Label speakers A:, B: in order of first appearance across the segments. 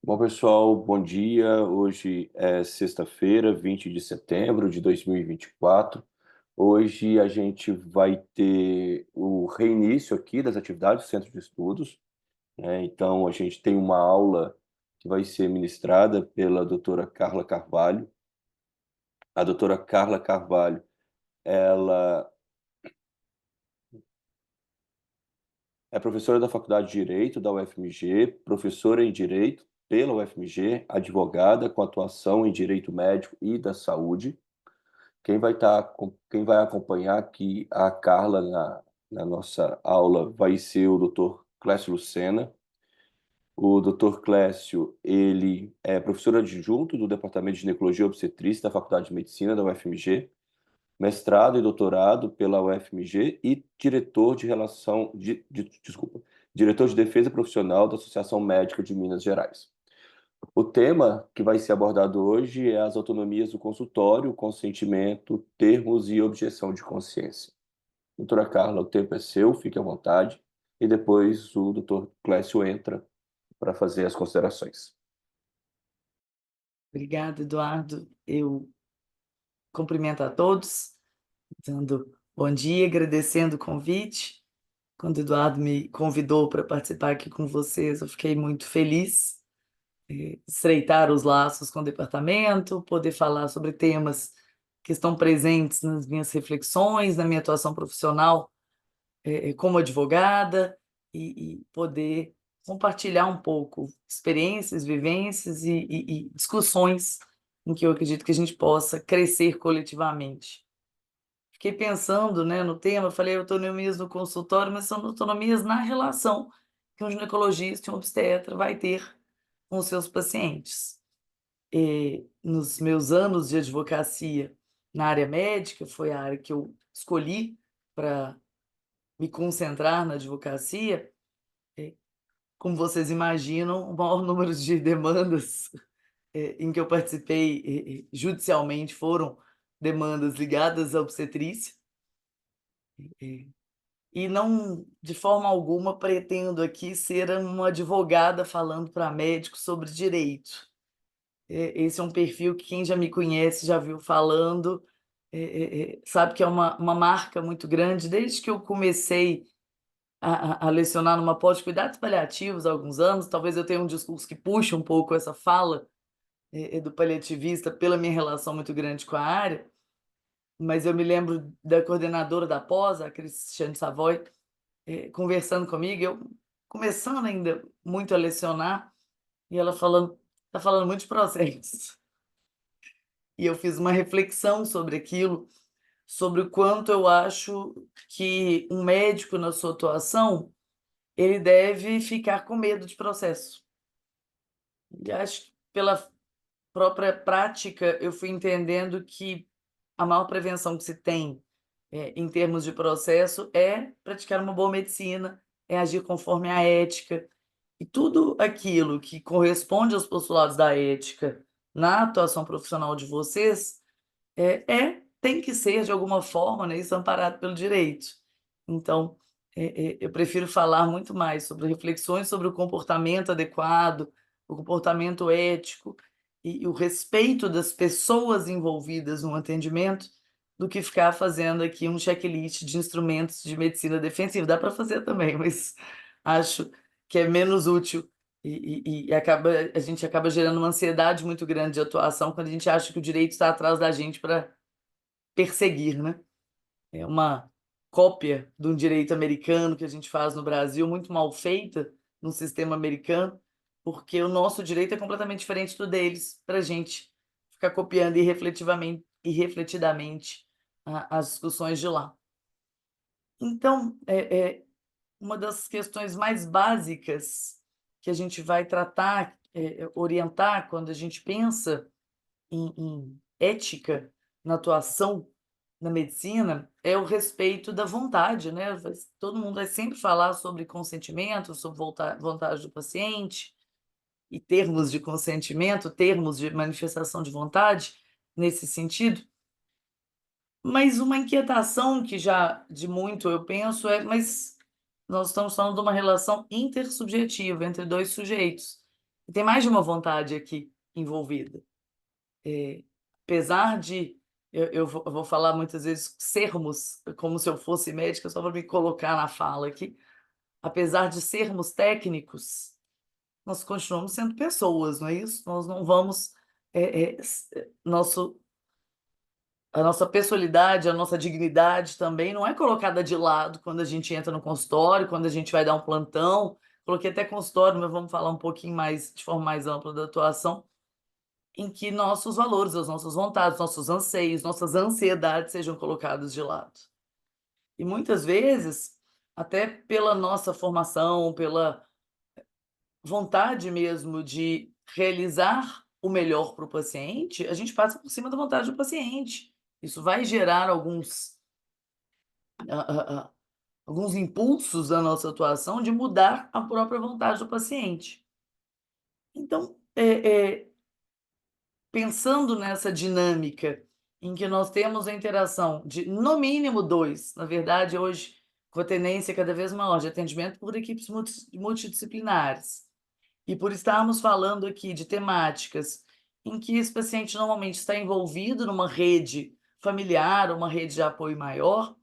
A: Bom, pessoal, bom dia. Hoje é sexta-feira, 20 de setembro de 2024. Hoje a gente vai ter o reinício aqui das atividades do Centro de Estudos, né? Então, a gente tem uma aula que vai ser ministrada pela doutora Carla Carvalho. A doutora Carla Carvalho, ela é professora da Faculdade de Direito da UFMG, professora em Direito pela UFMG, advogada com atuação em Direito Médico e da Saúde. Quem vai acompanhar aqui a Carla na nossa aula vai ser o Dr. Clécio Lucena. O Dr. Clécio, ele é professor adjunto do Departamento de Ginecologia e Obstetrícia da Faculdade de Medicina da UFMG, mestrado e doutorado pela UFMG e diretor de defesa profissional da Associação Médica de Minas Gerais. O tema que vai ser abordado hoje é as autonomias do consultório, consentimento, termos e objeção de consciência. Doutora Carla, o tempo é seu, fique à vontade, e depois o doutor Clécio entra para fazer as considerações.
B: Obrigada, Eduardo. Eu cumprimento a todos, dando bom dia, agradecendo o convite. Quando o Eduardo me convidou para participar aqui com vocês, eu fiquei muito feliz de estreitar os laços com o departamento, poder falar sobre temas que estão presentes nas minhas reflexões, na minha atuação profissional, como advogada, e poder compartilhar um pouco experiências, vivências e discussões em que eu acredito que a gente possa crescer coletivamente. Fiquei pensando, né, no tema, falei autonomias no consultório, mas são autonomias na relação que um ginecologista e um obstetra vai ter com os seus pacientes. Nos meus anos de advocacia na área médica, foi a área que eu escolhi para me concentrar na advocacia. Como vocês imaginam, o maior número de demandas em que eu participei judicialmente foram demandas ligadas à obstetrícia, e não, de forma alguma, pretendo aqui ser uma advogada falando para médicos sobre direito. Esse é um perfil que quem já me conhece já viu falando, sabe que é uma marca muito grande. Desde que eu comecei a lecionar numa pós de cuidados paliativos há alguns anos, talvez eu tenha um discurso que puxe um pouco essa fala do paliativista pela minha relação muito grande com a área, mas eu me lembro da coordenadora da pós, a Cristiane Savoy, conversando comigo, eu começando ainda muito a lecionar, e ela falando: "Está falando muito de processos". E eu fiz uma reflexão sobre aquilo, sobre o quanto eu acho que um médico, na sua atuação, ele deve ficar com medo de processo. E acho que pela própria prática, eu fui entendendo que a maior prevenção que se tem, em termos de processo, é praticar uma boa medicina, é agir conforme a ética. E tudo aquilo que corresponde aos postulados da ética na atuação profissional de vocês, tem que ser de alguma forma, né, isso amparado pelo direito. Então, eu prefiro falar muito mais sobre reflexões sobre o comportamento adequado, o comportamento ético e o respeito das pessoas envolvidas no atendimento, do que ficar fazendo aqui um checklist de instrumentos de medicina defensiva. Dá para fazer também, mas acho que é menos útil e a gente acaba gerando uma ansiedade muito grande de atuação quando a gente acha que o direito está atrás da gente para perseguir, né. É uma cópia de um direito americano que a gente faz no Brasil, muito mal feita no sistema americano, porque o nosso direito é completamente diferente do deles, para a gente ficar copiando irrefletidamente as discussões de lá. Então, uma das questões mais básicas que a gente vai tratar, orientar quando a gente pensa em ética na atuação na medicina, é o respeito da vontade, né. Todo mundo vai sempre falar sobre consentimento, sobre vontade do paciente, e termos de consentimento, termos de manifestação de vontade nesse sentido. Mas uma inquietação que já de muito eu penso mas nós estamos falando de uma relação intersubjetiva entre 2 sujeitos. Tem mais de uma vontade aqui envolvida. Apesar de eu vou falar muitas vezes sermos, como se eu fosse médica, só para me colocar na fala aqui, apesar de sermos técnicos, nós continuamos sendo pessoas, não é isso? Nós não vamos, a nossa pessoalidade, a nossa dignidade também não é colocada de lado quando a gente entra no consultório, quando a gente vai dar um plantão. Coloquei até consultório, mas vamos falar um pouquinho mais, de forma mais ampla da atuação, em que nossos valores, as nossas vontades, nossos anseios, nossas ansiedades sejam colocados de lado. E muitas vezes, até pela nossa formação, pela vontade mesmo de realizar o melhor para o paciente, a gente passa por cima da vontade do paciente. Isso vai gerar alguns impulsos da nossa atuação de mudar a própria vontade do paciente. Então, pensando nessa dinâmica em que nós temos a interação de, no mínimo, 2, na verdade, hoje, com a tendência cada vez maior de atendimento por equipes multidisciplinares, e por estarmos falando aqui de temáticas em que esse paciente normalmente está envolvido numa rede familiar, uma rede de apoio maior,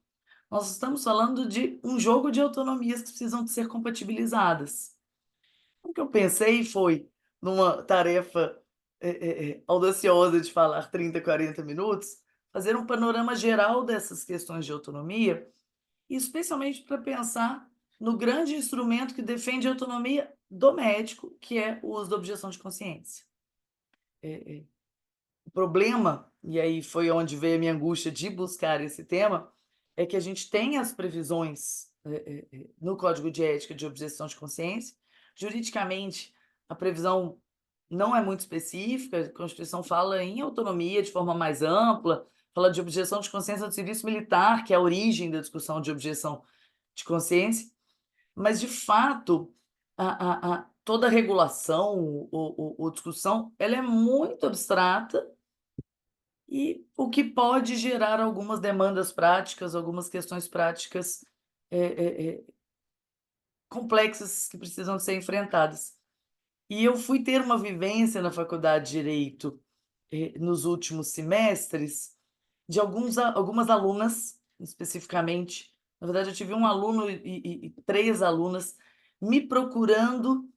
B: nós estamos falando de um jogo de autonomias que precisam de ser compatibilizadas. O que eu pensei foi, numa tarefa audaciosa de falar 30, 40 minutos, fazer um panorama geral dessas questões de autonomia, e especialmente para pensar no grande instrumento que defende a autonomia do médico, que é o uso da objeção de consciência. O problema, e aí foi onde veio a minha angústia de buscar esse tema, é que a gente tem as previsões no Código de Ética de objeção de consciência. Juridicamente, a previsão não é muito específica, a Constituição fala em autonomia de forma mais ampla, fala de objeção de consciência do serviço militar, que é a origem da discussão de objeção de consciência, mas, de fato, toda a regulação ou discussão ela é muito abstrata, e o que pode gerar algumas demandas práticas, algumas questões práticas complexas que precisam ser enfrentadas. E eu fui ter uma vivência na Faculdade de Direito, nos últimos semestres, de algumas alunas, especificamente. Na verdade, eu tive um aluno e 3 alunas me procurando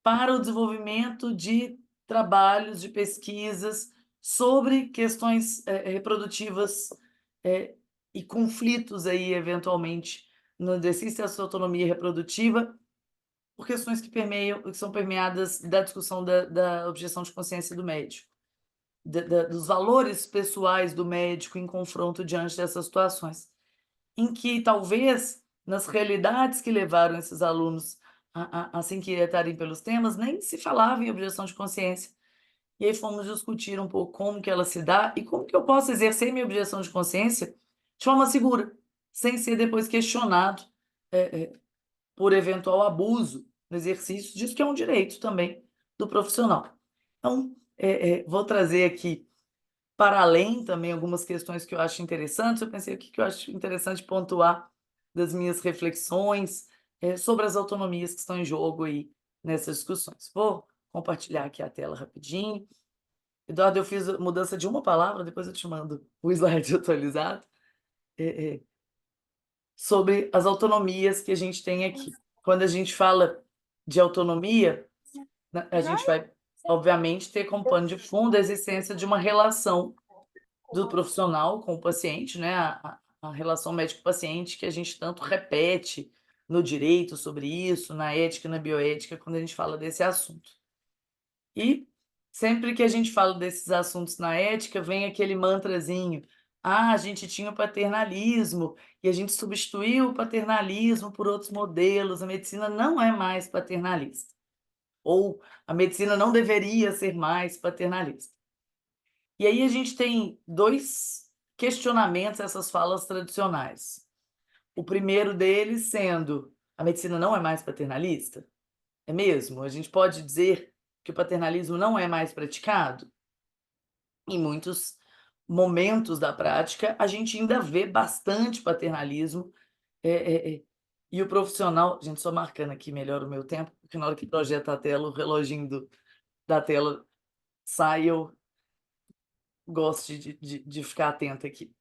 B: para o desenvolvimento de trabalhos, de pesquisas sobre questões reprodutivas e conflitos aí, eventualmente, no exercício da sua autonomia reprodutiva, por questões que são permeadas da discussão da objeção de consciência do médico, dos valores pessoais do médico em confronto diante dessas situações, em que talvez nas realidades que levaram esses alunos a se inquietarem pelos temas, nem se falava em objeção de consciência. E aí fomos discutir um pouco como que ela se dá e como que eu posso exercer minha objeção de consciência de forma segura, sem ser depois questionado por eventual abuso no exercício disso, que é um direito também do profissional. Então, vou trazer aqui, para além, também algumas questões que eu acho interessantes. Eu pensei o que eu acho interessante pontuar das minhas reflexões sobre as autonomias que estão em jogo aí nessas discussões. Vou compartilhar aqui a tela rapidinho. Eduardo, eu fiz mudança de uma palavra, depois eu te mando o slide atualizado, sobre as autonomias que a gente tem aqui. Quando a gente fala de autonomia, a gente vai, obviamente, ter como pano de fundo a existência de uma relação do profissional com o paciente, né? A relação médico-paciente que a gente tanto repete no direito sobre isso, na ética e na bioética, quando a gente fala desse assunto. E sempre que a gente fala desses assuntos na ética, vem aquele mantrazinho: a gente tinha o paternalismo e a gente substituiu o paternalismo por outros modelos, a medicina não é mais paternalista. Ou a medicina não deveria ser mais paternalista. E aí a gente tem 2 questionamentos a essas falas tradicionais. O primeiro deles sendo: a medicina não é mais paternalista? É mesmo? A gente pode dizer que o paternalismo não é mais praticado? Em muitos momentos da prática, a gente ainda vê bastante paternalismo, e o profissional, gente, só marcando aqui melhor o meu tempo, porque na hora que projeta a tela, o reloginho da tela sai, eu gosto de ficar atenta aqui.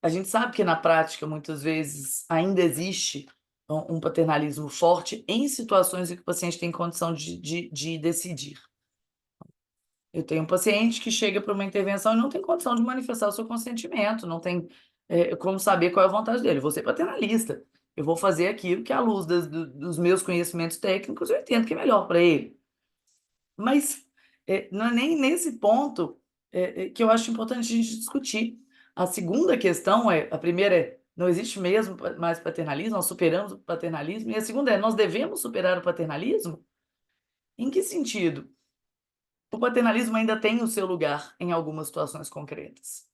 B: A gente sabe que na prática, muitas vezes, ainda existe um paternalismo forte em situações em que o paciente tem condição de decidir. Eu tenho um paciente que chega para uma intervenção e não tem condição de manifestar o seu consentimento, não tem como saber qual é a vontade dele. Vou ser paternalista. Eu vou fazer aquilo que, à luz dos meus conhecimentos técnicos, eu entendo que é melhor para ele. Mas não é nem nesse ponto que eu acho importante a gente discutir. A segunda questão a primeira não existe mesmo mais paternalismo, nós superamos o paternalismo, e a segunda nós devemos superar o paternalismo? Em que sentido? O paternalismo ainda tem o seu lugar em algumas situações concretas.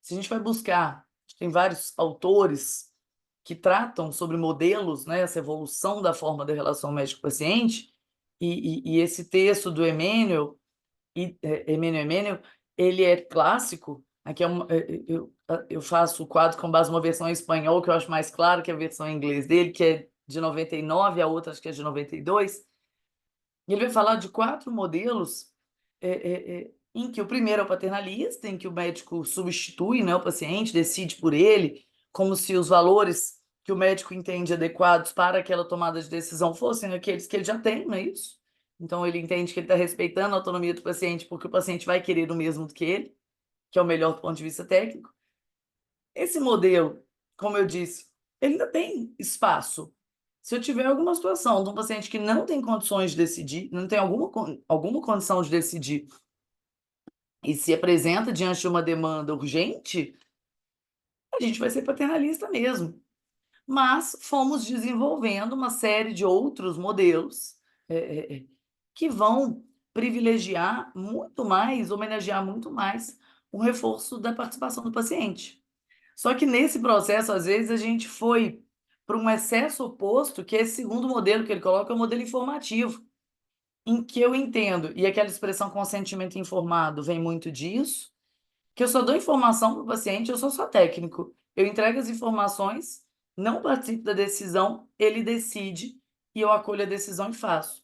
B: Se a gente vai buscar, tem vários autores que tratam sobre modelos, né, essa evolução da forma da relação médico-paciente, e esse texto do Emmanuel, ele é clássico. Aqui eu faço o quadro com base numa versão em espanhol, que eu acho mais claro que a versão em inglês dele, que é de 99, a outra acho que é de 92. E ele vai falar de 4 modelos em que o primeiro é o paternalista, em que o médico substitui, né, o paciente, decide por ele, como se os valores que o médico entende adequados para aquela tomada de decisão fossem aqueles que ele já tem, não é isso? Então, ele entende que ele está respeitando a autonomia do paciente porque o paciente vai querer o mesmo do que ele, que é o melhor do ponto de vista técnico. Esse modelo, como eu disse, ele ainda tem espaço. Se eu tiver alguma situação de um paciente que não tem condições de decidir, não tem alguma condição de decidir, e se apresenta diante de uma demanda urgente, a gente vai ser paternalista mesmo. Mas fomos desenvolvendo uma série de outros modelos que vão privilegiar muito mais, homenagear muito mais o reforço da participação do paciente. Só que nesse processo, às vezes, a gente foi para um excesso oposto, que é esse segundo modelo que ele coloca, é o modelo informativo, em que eu entendo, e aquela expressão consentimento informado vem muito disso, que eu só dou informação para o paciente, eu sou só técnico. Eu entrego as informações, não participo da decisão, ele decide e eu acolho a decisão e faço.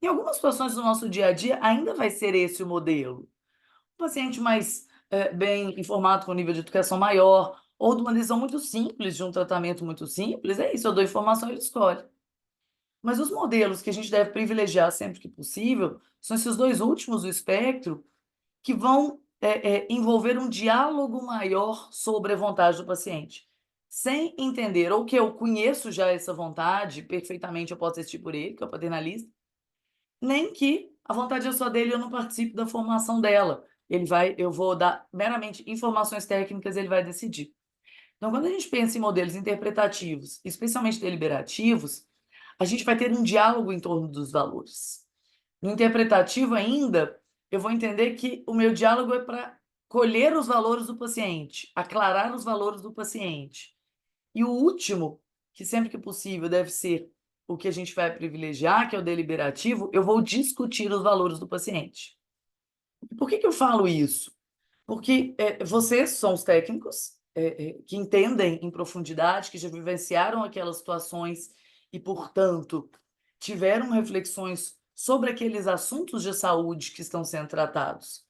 B: Em algumas situações do nosso dia a dia, ainda vai ser esse o modelo. O paciente mais bem informado, com nível de educação maior, ou de uma decisão muito simples, de um tratamento muito simples, é isso, eu dou informação e ele escolhe. Mas os modelos que a gente deve privilegiar sempre que possível são esses 2 últimos do espectro, que vão envolver um diálogo maior sobre a vontade do paciente, sem entender ou que eu conheço já essa vontade, perfeitamente eu posso decidir por ele, que é o paternalista, nem que a vontade é só dele e eu não participo da formação dela. Eu vou dar meramente informações técnicas, ele vai decidir. Então, quando a gente pensa em modelos interpretativos, especialmente deliberativos, a gente vai ter um diálogo em torno dos valores. No interpretativo ainda, eu vou entender que o meu diálogo é para colher os valores do paciente, aclarar os valores do paciente. E o último, que sempre que possível deve ser o que a gente vai privilegiar, que é o deliberativo, eu vou discutir os valores do paciente. Por que eu falo isso? Porque vocês são os técnicos que entendem em profundidade, que já vivenciaram aquelas situações e, portanto, tiveram reflexões sobre aqueles assuntos de saúde que estão sendo tratados.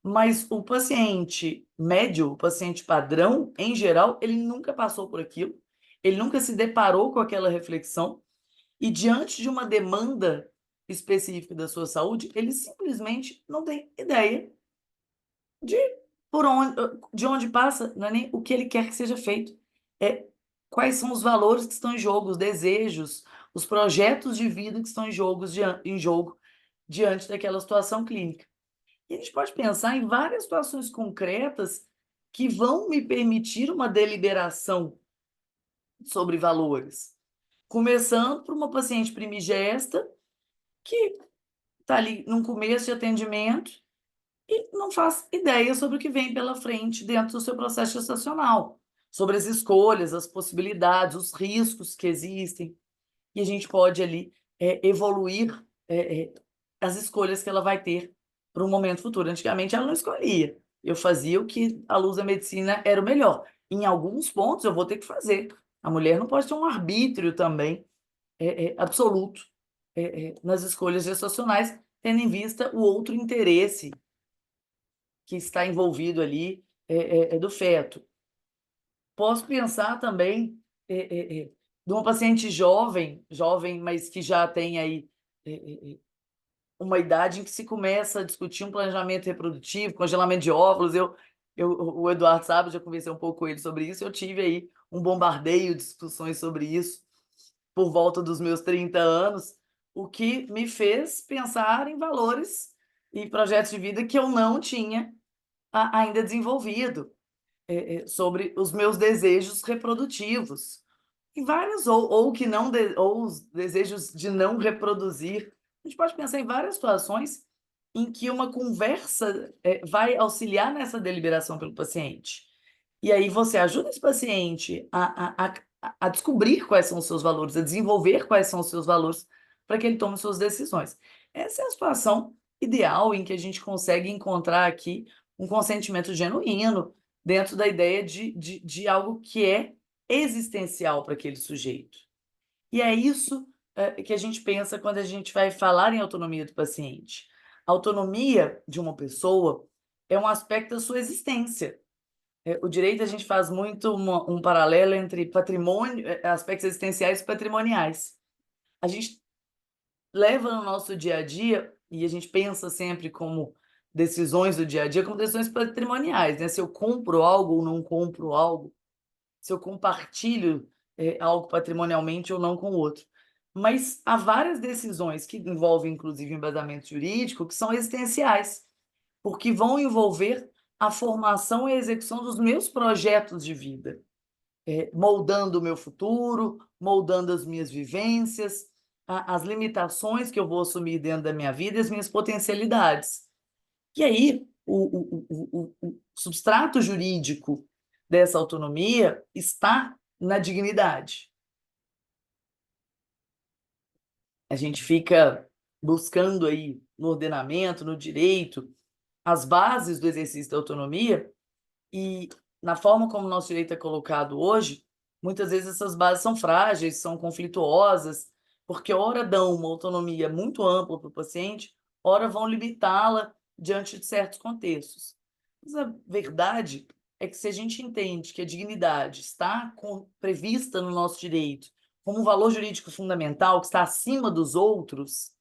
B: Mas o paciente médio, o paciente padrão, em geral, ele nunca passou por aquilo, ele nunca se deparou com aquela reflexão, e diante de uma demanda específica da sua saúde, ele simplesmente não tem ideia de de onde passa, não é nem o que ele quer que seja feito, é quais são os valores que estão em jogo, os desejos, os projetos de vida que estão em jogo diante daquela situação clínica. E a gente pode pensar em várias situações concretas que vão me permitir uma deliberação sobre valores. Começando por uma paciente primigesta que está ali num começo de atendimento e não faz ideia sobre o que vem pela frente dentro do seu processo gestacional, sobre as escolhas, as possibilidades, os riscos que existem. E a gente pode ali evoluir as escolhas que ela vai ter para um momento futuro. Antigamente ela não escolhia. Eu fazia o que à luz da medicina era o melhor. Em alguns pontos eu vou ter que fazer. A mulher não pode ter um arbítrio também absoluto nas escolhas gestacionais, tendo em vista o outro interesse que está envolvido ali do feto. Posso pensar também de uma paciente jovem, mas que já tem aí uma idade em que se começa a discutir um planejamento reprodutivo, congelamento de óvulos. O Eduardo sabe, já conversei um pouco com ele sobre isso. Eu tive aí um bombardeio de discussões sobre isso por volta dos meus 30 anos, o que me fez pensar em valores e projetos de vida que eu não tinha ainda desenvolvido, sobre os meus desejos reprodutivos. E vários, ou que não, ou os desejos de não reproduzir. A gente pode pensar em várias situações em que uma conversa vai auxiliar nessa deliberação pelo paciente. E aí você ajuda esse paciente a descobrir quais são os seus valores, a desenvolver quais são os seus valores para que ele tome suas decisões. Essa é a situação ideal em que a gente consegue encontrar aqui um consentimento genuíno dentro da ideia de algo que é existencial para aquele sujeito. E é isso que a gente pensa quando a gente vai falar em autonomia do paciente. A autonomia de uma pessoa é um aspecto da sua existência. O direito, a gente faz muito um paralelo entre patrimônio, aspectos existenciais e patrimoniais. A gente leva no nosso dia a dia, e a gente pensa sempre como decisões do dia a dia, como decisões patrimoniais, né? Se eu compro algo ou não compro algo, se eu compartilho algo patrimonialmente ou não com o outro. Mas há várias decisões que envolvem, inclusive, embasamento jurídico, que são existenciais, porque vão envolver a formação e a execução dos meus projetos de vida, moldando o meu futuro, moldando as minhas vivências, as limitações que eu vou assumir dentro da minha vida e as minhas potencialidades. E aí, o substrato jurídico dessa autonomia está na dignidade. A gente fica buscando aí no ordenamento, no direito, as bases do exercício da autonomia, e na forma como o nosso direito é colocado hoje, muitas vezes essas bases são frágeis, são conflituosas, porque ora dão uma autonomia muito ampla para o paciente, ora vão limitá-la diante de certos contextos. Mas a verdade é que se a gente entende que a dignidade está prevista no nosso direito como um valor jurídico fundamental que está acima dos outros,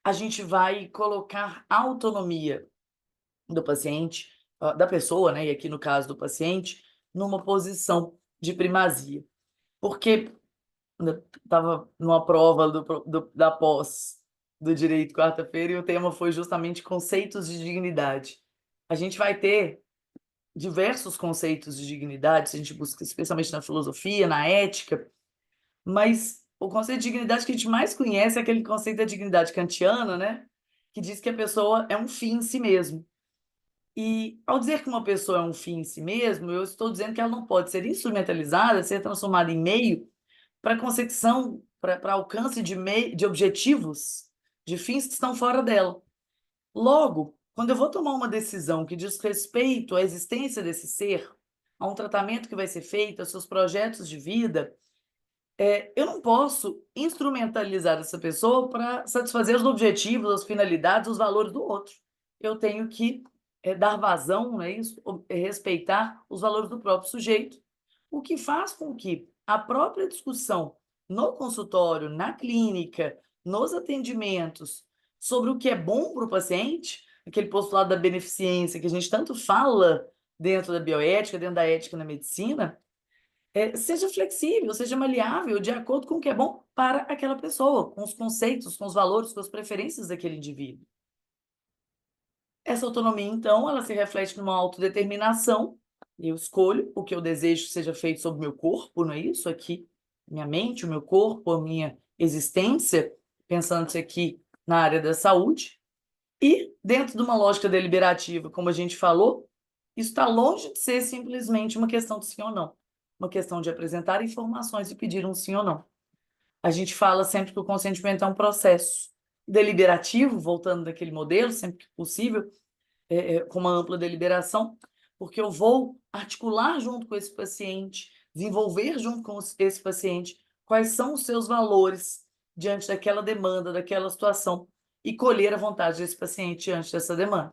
B: a gente vai colocar a autonomia do paciente, da pessoa, né, e aqui no caso do paciente, numa posição de primazia. Porque eu estava numa prova da pós do direito quarta-feira e o tema foi justamente conceitos de dignidade. A gente vai ter diversos conceitos de dignidade, se a gente busca especialmente na filosofia, na ética, mas o conceito de dignidade que a gente mais conhece é aquele conceito da dignidade kantiana, né, que diz que a pessoa é um fim em si mesmo. E ao dizer que uma pessoa é um fim em si mesmo, eu estou dizendo que ela não pode ser instrumentalizada, ser transformada em meio para consecução, para alcance de objetivos, de fins que estão fora dela. Logo, quando eu vou tomar uma decisão que diz respeito à existência desse ser, a um tratamento que vai ser feito, aos seus projetos de vida, eu não posso instrumentalizar essa pessoa para satisfazer os objetivos, as finalidades, os valores do outro. Eu tenho que dar vazão, não é isso? Respeitar os valores do próprio sujeito, o que faz com que a própria discussão no consultório, na clínica, nos atendimentos, sobre o que é bom para o paciente, aquele postulado da beneficência que a gente tanto fala dentro da bioética, dentro da ética na medicina, seja flexível, seja maleável, de acordo com o que é bom para aquela pessoa, com os conceitos, com os valores, com as preferências daquele indivíduo. Essa autonomia, então, ela se reflete numa autodeterminação. Eu escolho o que eu desejo que seja feito sobre o meu corpo, não é isso? Aqui, minha mente, o meu corpo, a minha existência, pensando-se aqui na área da saúde. E, dentro de uma lógica deliberativa, como a gente falou, isso está longe de ser simplesmente uma questão de sim ou não. Uma questão de apresentar informações e pedir um sim ou não. A gente fala sempre que o consentimento é um processo deliberativo, voltando daquele modelo, sempre que possível, com uma ampla deliberação, porque eu vou articular junto com esse paciente, desenvolver junto com esse paciente quais são os seus valores diante daquela demanda, daquela situação, e colher a vontade desse paciente diante dessa demanda.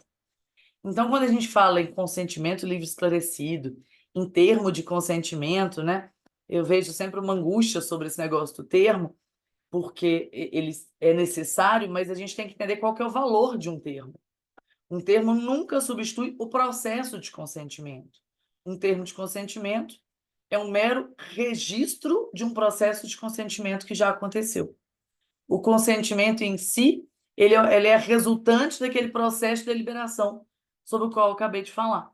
B: Então, quando a gente fala em consentimento livre e esclarecido, em termo de consentimento, né, eu vejo sempre uma angústia sobre esse negócio do termo, porque ele é necessário, mas a gente tem que entender qual que é o valor de um termo. Um termo nunca substitui o processo de consentimento. Um termo de consentimento é um mero registro de um processo de consentimento que já aconteceu. O consentimento em si, ele é resultante daquele processo de deliberação sobre o qual eu acabei de falar.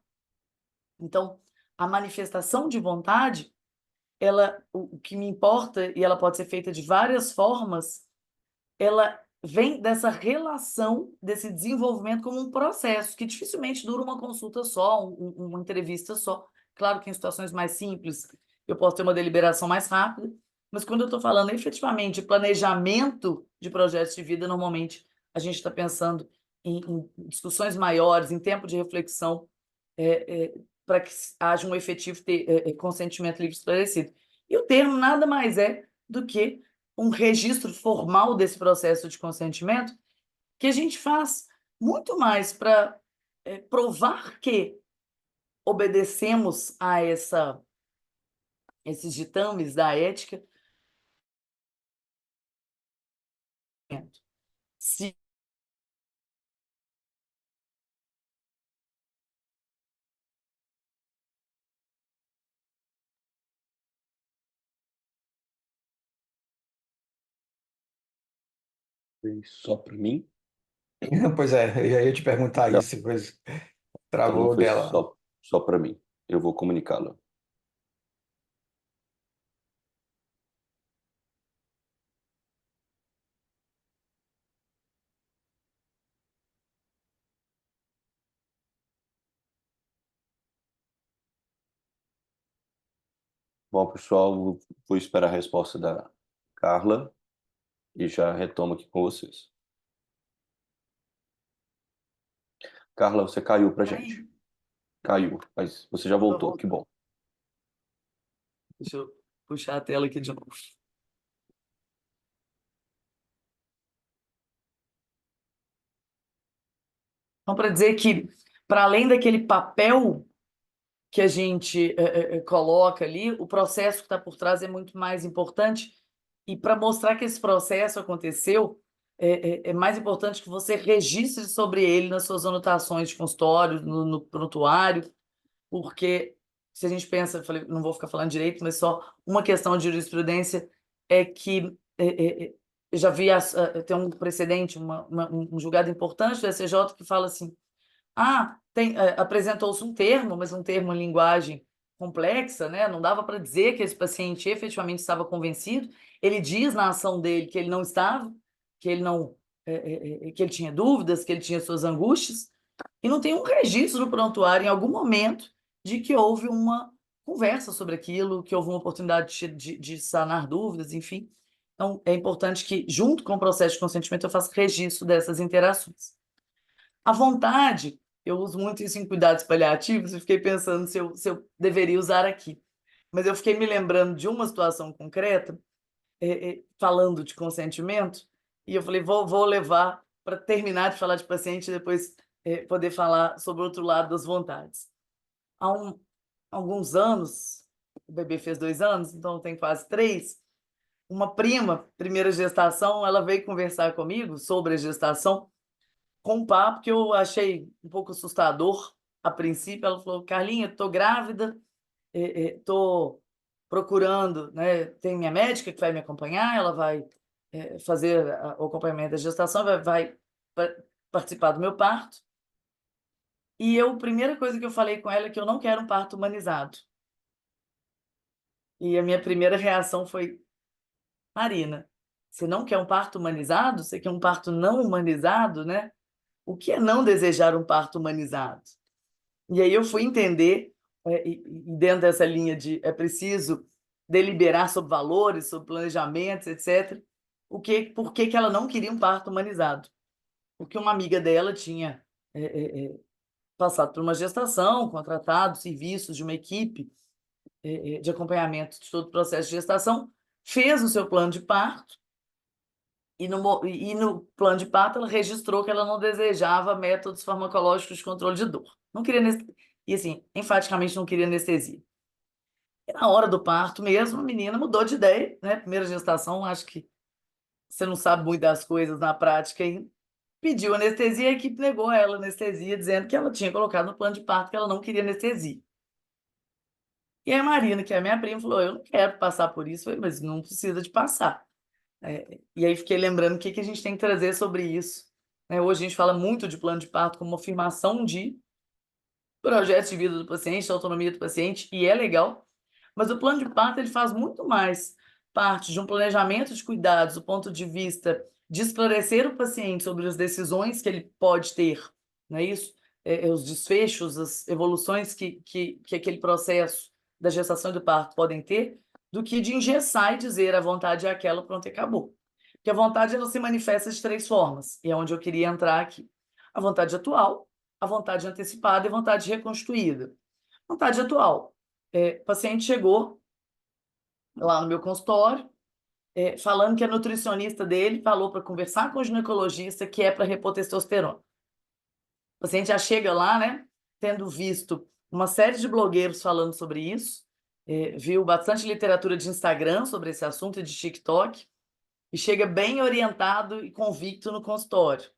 B: Então, a manifestação de vontade, o que me importa, e ela pode ser feita de várias formas, ela vem dessa relação, desse desenvolvimento como um processo, que dificilmente dura uma consulta só, uma entrevista só. Claro que em situações mais simples eu posso ter uma deliberação mais rápida, mas quando eu estou falando efetivamente de planejamento de projetos de vida, normalmente a gente está pensando em discussões maiores, em tempo de reflexão, para que haja um efetivo consentimento livre e esclarecido. E o termo nada mais é do que um registro formal desse processo de consentimento, que a gente faz muito mais para provar que obedecemos a esses ditames da ética. Se
A: Só para mim?
C: Pois é, eu ia te perguntar
A: Não,
C: isso, pois
A: então não
C: travou
A: foi
C: dela.
A: só para mim. Eu vou comunicá-lo. Bom, pessoal, vou esperar a resposta da Carla e já retomo aqui com vocês. Carla, você caiu para gente. Caiu, mas você já voltou, que bom.
B: Deixa eu puxar a tela aqui de novo. Então, para dizer que, para além daquele papel que a gente coloca ali, o processo que está por trás é muito mais importante. E para mostrar que esse processo aconteceu, é mais importante que você registre sobre ele nas suas anotações de consultório, no prontuário, porque se a gente pensa, eu falei, não vou ficar falando direito, mas só uma questão de jurisprudência é que eu já vi, tem um precedente, um julgado importante do STJ que fala assim, apresentou-se um termo, mas um termo em linguagem complexa, né? Não dava para dizer que esse paciente efetivamente estava convencido. Ele diz na ação dele que ele não estava, que ele não, que ele tinha dúvidas, que ele tinha suas angústias, e não tem um registro no prontuário em algum momento de que houve uma conversa sobre aquilo, que houve uma oportunidade de sanar dúvidas, enfim. Então, é importante que, junto com o processo de consentimento, eu faça registro dessas interações. A vontade, eu uso muito isso em cuidados paliativos e fiquei pensando se eu deveria usar aqui. Mas eu fiquei me lembrando de uma situação concreta, falando de consentimento, e eu falei, vou levar para terminar de falar de paciente e depois poder falar sobre o outro lado das vontades. Há alguns anos, o bebê fez 2 anos, então tem quase 3, uma prima, primeira gestação, ela veio conversar comigo sobre a gestação, com um papo que eu achei um pouco assustador a princípio. Ela falou, Carlinha, estou grávida, estou procurando, né? Tem minha médica que vai me acompanhar, ela vai fazer o acompanhamento da gestação, vai participar do meu parto. E a primeira coisa que eu falei com ela é que eu não quero um parto humanizado. E a minha primeira reação foi, Marina, você não quer um parto humanizado? Você quer um parto não humanizado, né? O que é não desejar um parto humanizado? E aí eu fui entender, e dentro dessa linha de é preciso deliberar sobre valores, sobre planejamentos, etc., por que ela não queria um parto humanizado. Porque uma amiga dela tinha passado por uma gestação, contratado serviços de uma equipe de acompanhamento de todo o processo de gestação, fez o seu plano de parto E no plano de parto, ela registrou que ela não desejava métodos farmacológicos de controle de dor. Não queria e assim, enfaticamente não queria anestesia. E na hora do parto mesmo, a menina mudou de ideia, né? Primeira gestação, acho que você não sabe muito das coisas na prática e pediu anestesia, a equipe negou ela anestesia, dizendo que ela tinha colocado no plano de parto que ela não queria anestesia. E a Marina, que é a minha prima, falou: eu não quero passar por isso. Eu falei: mas não precisa de passar. E aí fiquei lembrando o que a gente tem que trazer sobre isso, né? Hoje a gente fala muito de plano de parto como uma afirmação de projeto de vida do paciente, da autonomia do paciente, e é legal, mas o plano de parto ele faz muito mais parte de um planejamento de cuidados do ponto de vista de esclarecer o paciente sobre as decisões que ele pode ter, não é isso? Os desfechos, as evoluções que aquele processo da gestação e do parto podem ter, do que de engessar e dizer a vontade é aquela, pronto, e acabou. Porque a vontade ela se manifesta de 3 formas, e é onde eu queria entrar aqui. A vontade atual, a vontade antecipada e a vontade reconstruída. Vontade atual. O paciente chegou lá no meu consultório, falando que a nutricionista dele falou para conversar com o ginecologista que é para repor testosterona. O paciente já chega lá, né, tendo visto uma série de blogueiros falando sobre isso, viu bastante literatura de Instagram sobre esse assunto e de TikTok, e chega bem orientado e convicto no consultório.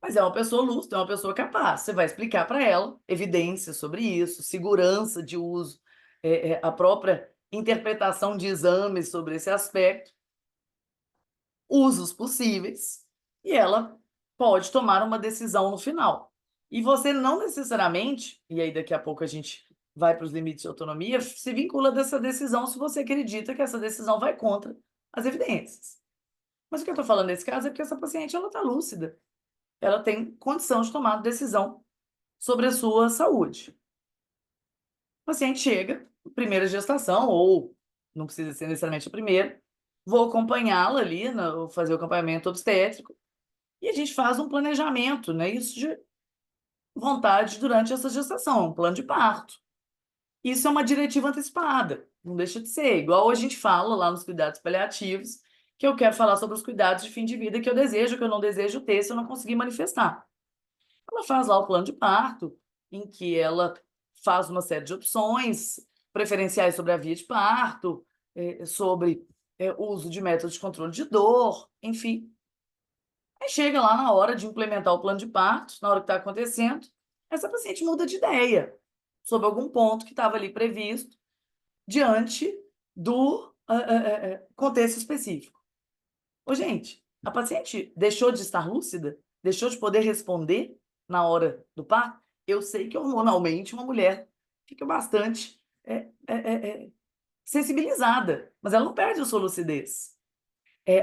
B: Mas é uma pessoa lúcida, é uma pessoa capaz. Você vai explicar para ela evidências sobre isso, segurança de uso, a própria interpretação de exames sobre esse aspecto, usos possíveis, e ela pode tomar uma decisão no final. E você não necessariamente, e aí daqui a pouco a gente vai para os limites de autonomia, se vincula dessa decisão se você acredita que essa decisão vai contra as evidências. Mas o que eu estou falando nesse caso é porque essa paciente ela está lúcida, ela tem condição de tomar decisão sobre a sua saúde. O paciente chega, primeira gestação, ou não precisa ser necessariamente a primeira, vou acompanhá-la ali, vou fazer o acompanhamento obstétrico, e a gente faz um planejamento, né? Isso de vontade durante essa gestação, um plano de parto. Isso é uma diretiva antecipada, não deixa de ser, igual a gente fala lá nos cuidados paliativos, que eu quero falar sobre os cuidados de fim de vida que eu desejo, que eu não desejo ter se eu não conseguir manifestar. Ela faz lá o plano de parto, em que ela faz uma série de opções preferenciais sobre a via de parto, sobre o uso de métodos de controle de dor, enfim. Aí chega lá na hora de implementar o plano de parto, na hora que está acontecendo, essa paciente muda de ideia sobre algum ponto que estava ali previsto diante do contexto específico. Ô, gente, a paciente deixou de estar lúcida? Deixou de poder responder na hora do parto? Eu sei que hormonalmente uma mulher fica bastante sensibilizada, mas ela não perde a sua lucidez.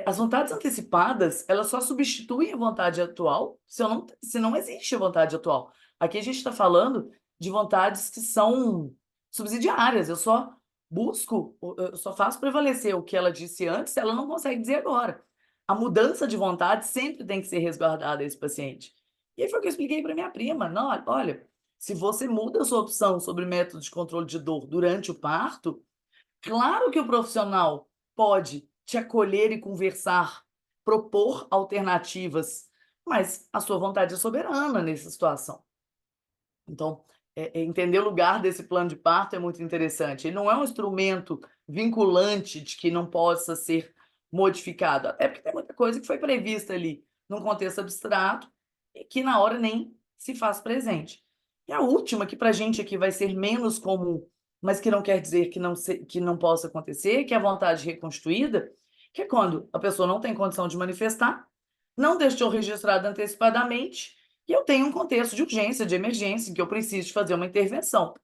B: As vontades antecipadas, elas só substituem a vontade atual se não existe a vontade atual. Aqui a gente está falando de vontades que são subsidiárias. Eu só busco, eu só faço prevalecer o que ela disse antes, ela não consegue dizer agora. A mudança de vontade sempre tem que ser resguardada a esse paciente. E aí foi o que eu expliquei para minha prima. Não, olha, se você muda a sua opção sobre método de controle de dor durante o parto, claro que o profissional pode te acolher e conversar, propor alternativas, mas a sua vontade é soberana nessa situação. Então, entender o lugar desse plano de parto é muito interessante. Ele não é um instrumento vinculante de que não possa ser modificado, até porque tem muita coisa que foi prevista ali num contexto abstrato e que na hora nem se faz presente. E a última, que para a gente aqui vai ser menos comum, mas que não quer dizer que não possa acontecer, que é a vontade reconstruída, que é quando a pessoa não tem condição de manifestar, não deixou registrado antecipadamente, e eu tenho um contexto de urgência, de emergência, em que eu preciso de fazer uma intervenção.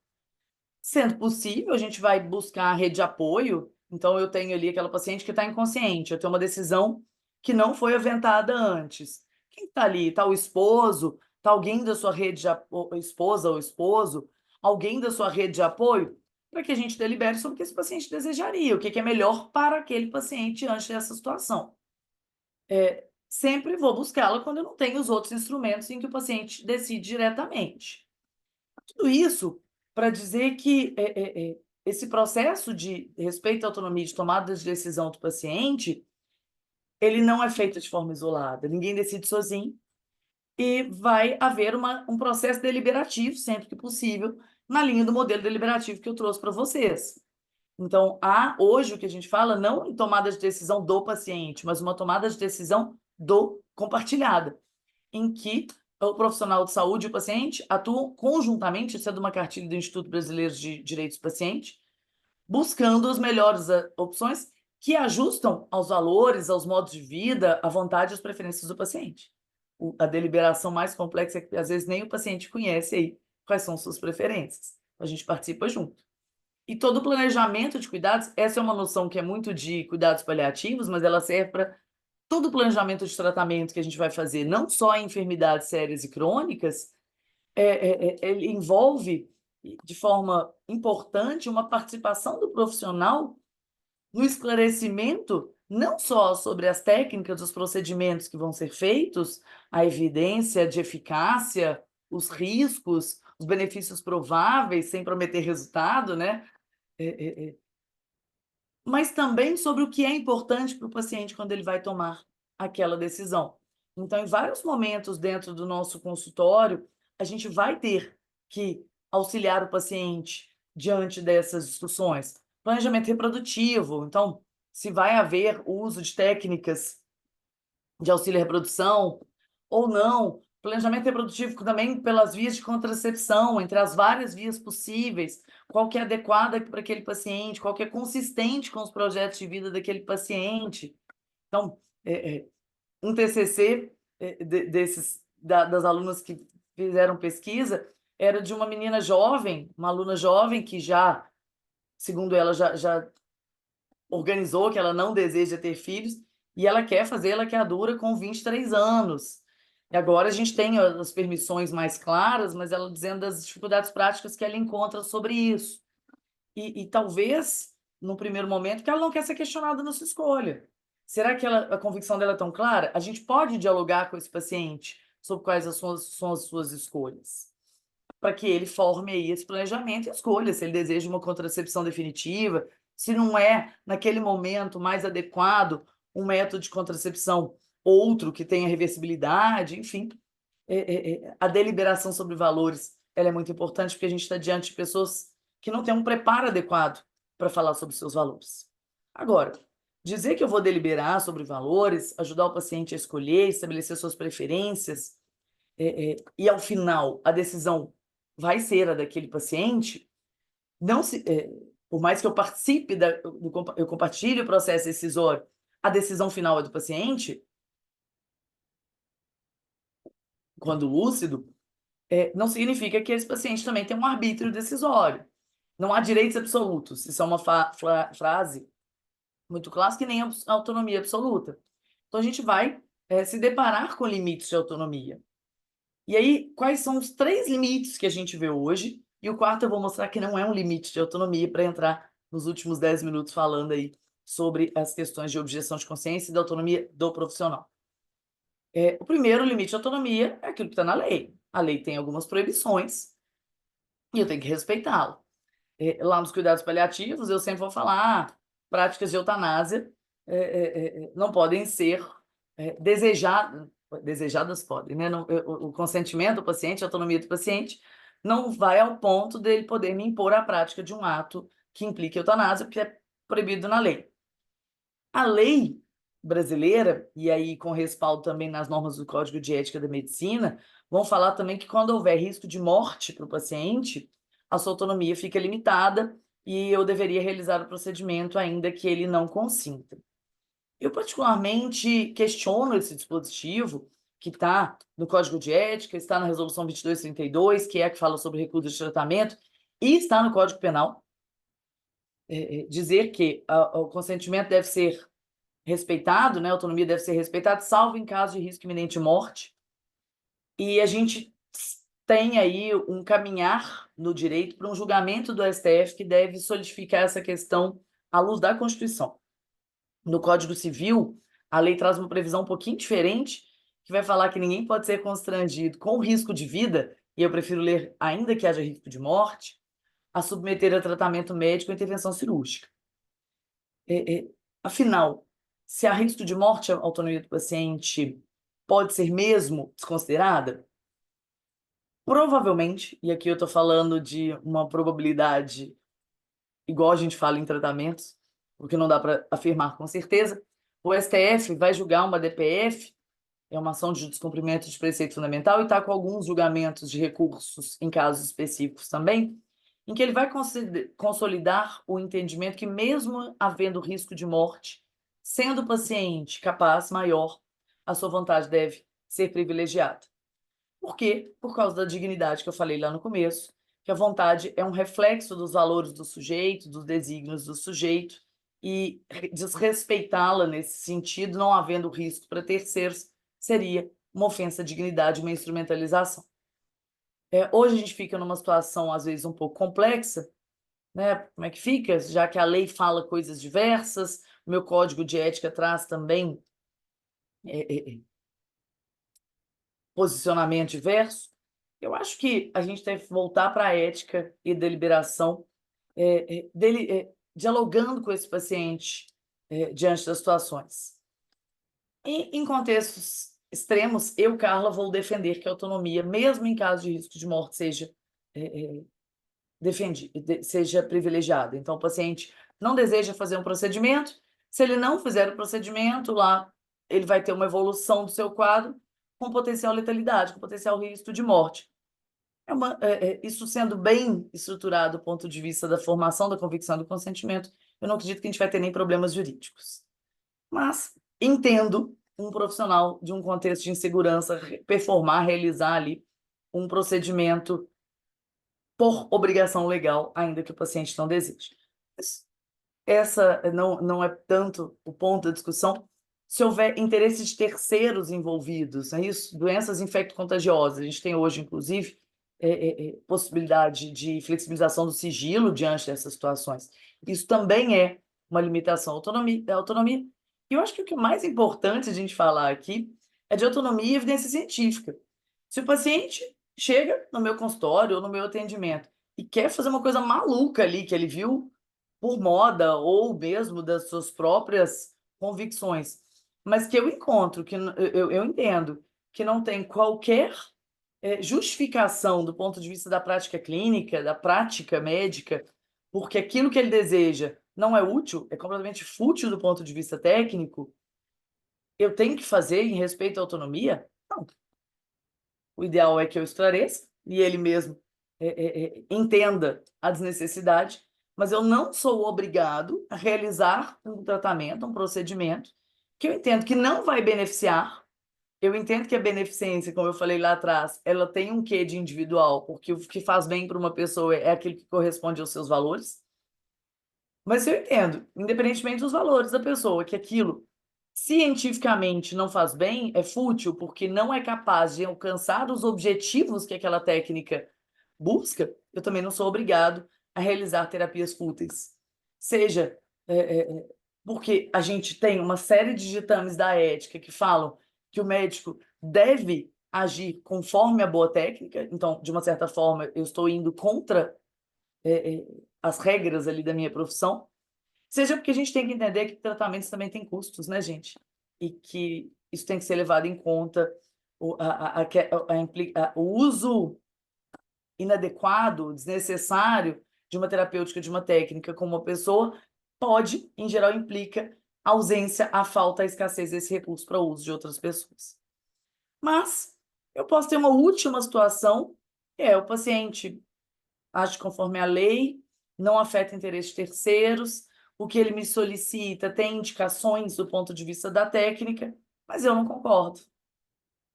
B: Sendo possível, a gente vai buscar a rede de apoio. Então, eu tenho ali aquela paciente que está inconsciente, eu tenho uma decisão que não foi aventada antes. Quem está ali? Está o esposo? Está alguém da sua rede de apoio, esposa ou esposo? Alguém da sua rede de apoio? Para que a gente delibere sobre o que esse paciente desejaria, o que é melhor para aquele paciente antes dessa situação. Sempre vou buscá-la quando eu não tenho os outros instrumentos em que o paciente decide diretamente. Tudo isso para dizer que esse processo de respeito à autonomia de tomada de decisão do paciente, ele não é feito de forma isolada, ninguém decide sozinho, e vai haver um processo deliberativo, sempre que possível, na linha do modelo deliberativo que eu trouxe para vocês. Então, há hoje o que a gente fala não em tomada de decisão do paciente, mas uma tomada de decisão compartilhada, em que o profissional de saúde e o paciente atuam conjuntamente, isso é de uma cartilha do Instituto Brasileiro de Direitos do Paciente, buscando as melhores opções que ajustam aos valores, aos modos de vida, à vontade e às preferências do paciente. A deliberação mais complexa é que, às vezes, nem o paciente conhece aí quais são suas preferências. A gente participa junto. E todo o planejamento de cuidados, essa é uma noção que é muito de cuidados paliativos, mas ela serve para todo o planejamento de tratamento que a gente vai fazer, não só em enfermidades sérias e crônicas, ele envolve, de forma importante, uma participação do profissional no esclarecimento, não só sobre as técnicas, os procedimentos que vão ser feitos, a evidência de eficácia, os riscos, os benefícios prováveis, sem prometer resultado, né? Mas também sobre o que é importante para o paciente quando ele vai tomar aquela decisão. Então, em vários momentos dentro do nosso consultório, a gente vai ter que auxiliar o paciente diante dessas discussões. Planejamento reprodutivo, então, se vai haver o uso de técnicas de auxílio à reprodução ou não. Planejamento reprodutivo também pelas vias de contracepção, entre as várias vias possíveis, qual que é adequada para aquele paciente, qual que é consistente com os projetos de vida daquele paciente. Então, um TCC das alunas que fizeram pesquisa era de uma menina jovem, uma aluna jovem que já, segundo ela, já organizou que ela não deseja ter filhos e ela quer fazer laqueadura com 23 anos. E agora a gente tem as permissões mais claras, mas ela dizendo das dificuldades práticas que ela encontra sobre isso. E talvez, no primeiro momento, que ela não quer ser questionada na sua escolha. Será que a convicção dela é tão clara? A gente pode dialogar com esse paciente sobre quais são as suas escolhas, para que ele forme aí esse planejamento e escolha se ele deseja uma contracepção definitiva, se não é, naquele momento, mais adequado um método de contracepção outro que tenha reversibilidade, enfim. A deliberação sobre valores ela é muito importante porque a gente está diante de pessoas que não têm um preparo adequado para falar sobre seus valores. Agora, dizer que eu vou deliberar sobre valores, ajudar o paciente a escolher, estabelecer suas preferências, e ao final a decisão vai ser a daquele paciente, não se, por mais que eu participe, eu compartilhe o processo decisório, a decisão final é do paciente, quando lúcido, não significa que esse paciente também tem um arbítrio decisório. Não há direitos absolutos. Isso é uma frase muito clássica e nem autonomia absoluta. Então, a gente vai se deparar com limites de autonomia. E aí, quais são os 3 limites que a gente vê hoje? E o quarto eu vou mostrar que não é um limite de autonomia para entrar nos últimos 10 minutos falando aí sobre as questões de objeção de consciência e da autonomia do profissional. O primeiro limite de autonomia é aquilo que está na lei. A lei tem algumas proibições e eu tenho que respeitá-la. Lá nos cuidados paliativos, eu sempre vou falar, práticas de eutanásia não podem ser desejadas podem, né? Não, o consentimento do paciente, a autonomia do paciente, não vai ao ponto dele poder me impor a prática de um ato que implique eutanásia, porque é proibido na lei. A lei brasileira, e aí com respaldo também nas normas do Código de Ética da Medicina, vão falar também que quando houver risco de morte para o paciente, a sua autonomia fica limitada e eu deveria realizar o procedimento ainda que ele não consinta. Eu particularmente questiono esse dispositivo que está no Código de Ética, está na Resolução 2232, que é a que fala sobre recusa de tratamento, e está no Código Penal, dizer que o consentimento deve ser respeitado, né? A autonomia deve ser respeitada, salvo em caso de risco iminente de morte. E a gente tem aí um caminhar no direito para um julgamento do STF que deve solidificar essa questão à luz da Constituição. No Código Civil, a lei traz uma previsão um pouquinho diferente, que vai falar que ninguém pode ser constrangido com risco de vida, e eu prefiro ler ainda que haja risco de morte, a submeter a tratamento médico ou intervenção cirúrgica. Afinal, se há risco de morte, a autonomia do paciente pode ser mesmo desconsiderada? Provavelmente, e aqui eu estou falando de uma probabilidade igual a gente fala em tratamentos, porque não dá para afirmar com certeza, o STF vai julgar uma DPF, é uma ação de descumprimento de preceito fundamental, e está com alguns julgamentos de recursos em casos específicos também, em que ele vai consolidar o entendimento que, mesmo havendo risco de morte, sendo o paciente capaz maior, a sua vontade deve ser privilegiada. Por quê? Por causa da dignidade que eu falei lá no começo, que a vontade é um reflexo dos valores do sujeito, dos desígnios do sujeito, e desrespeitá-la nesse sentido, não havendo risco para terceiros, seria uma ofensa à dignidade, uma instrumentalização. Hoje a gente fica numa situação, às vezes, um pouco complexa, né? Como é que fica? Já que a lei fala coisas diversas, o meu código de ética traz também posicionamento diverso. Eu acho que a gente deve voltar para a ética e deliberação, dialogando com esse paciente diante das situações. E, em contextos extremos, eu, Carla, vou defender que a autonomia, mesmo em caso de risco de morte, seja seja privilegiada. Então, o paciente não deseja fazer um procedimento, se ele não fizer o procedimento, lá ele vai ter uma evolução do seu quadro com potencial letalidade, com potencial risco de morte. Isso sendo bem estruturado do ponto de vista da formação da convicção e do consentimento, eu não acredito que a gente vai ter nem problemas jurídicos. Mas entendo um profissional de um contexto de insegurança realizar ali um procedimento por obrigação legal, ainda que o paciente não deseje. Essa não é tanto o ponto da discussão. Se houver interesse de terceiros envolvidos, é isso? Doenças infecto-contagiosas, a gente tem hoje, inclusive, possibilidade de flexibilização do sigilo diante dessas situações. Isso também é uma limitação da autonomia. E eu acho que o que é mais importante a gente falar aqui é de autonomia e evidência científica. Se o paciente chega no meu consultório ou no meu atendimento e quer fazer uma coisa maluca ali, que ele viu por moda ou mesmo das suas próprias convicções, mas que eu encontro, que eu entendo que não tem qualquer justificação do ponto de vista da prática clínica, da prática médica, porque aquilo que ele deseja não é útil, é completamente fútil do ponto de vista técnico, eu tenho que fazer em respeito à autonomia? Não. O ideal é que eu esclareça e ele mesmo entenda a desnecessidade, mas eu não sou obrigado a realizar um tratamento, um procedimento que eu entendo que não vai beneficiar. Eu entendo que a beneficência, como eu falei lá atrás, ela tem um quê de individual, porque o que faz bem para uma pessoa é aquilo que corresponde aos seus valores. Mas eu entendo, independentemente dos valores da pessoa, que aquilo cientificamente não faz bem, é fútil, porque não é capaz de alcançar os objetivos que aquela técnica busca, eu também não sou obrigado a realizar terapias fúteis. Seja porque a gente tem uma série de ditames da ética que falam que o médico deve agir conforme a boa técnica, então, de uma certa forma, eu estou indo contra as regras ali da minha profissão, seja porque a gente tem que entender que tratamentos também têm custos, né, gente? E que isso tem que ser levado em conta, o uso inadequado, desnecessário de uma terapêutica, de uma técnica com uma pessoa, pode, em geral, implica a ausência, a falta, a escassez desse recurso para o uso de outras pessoas. Mas eu posso ter uma última situação, que é o paciente age conforme a lei, não afeta interesse de terceiros, o que ele me solicita tem indicações do ponto de vista da técnica, mas eu não concordo.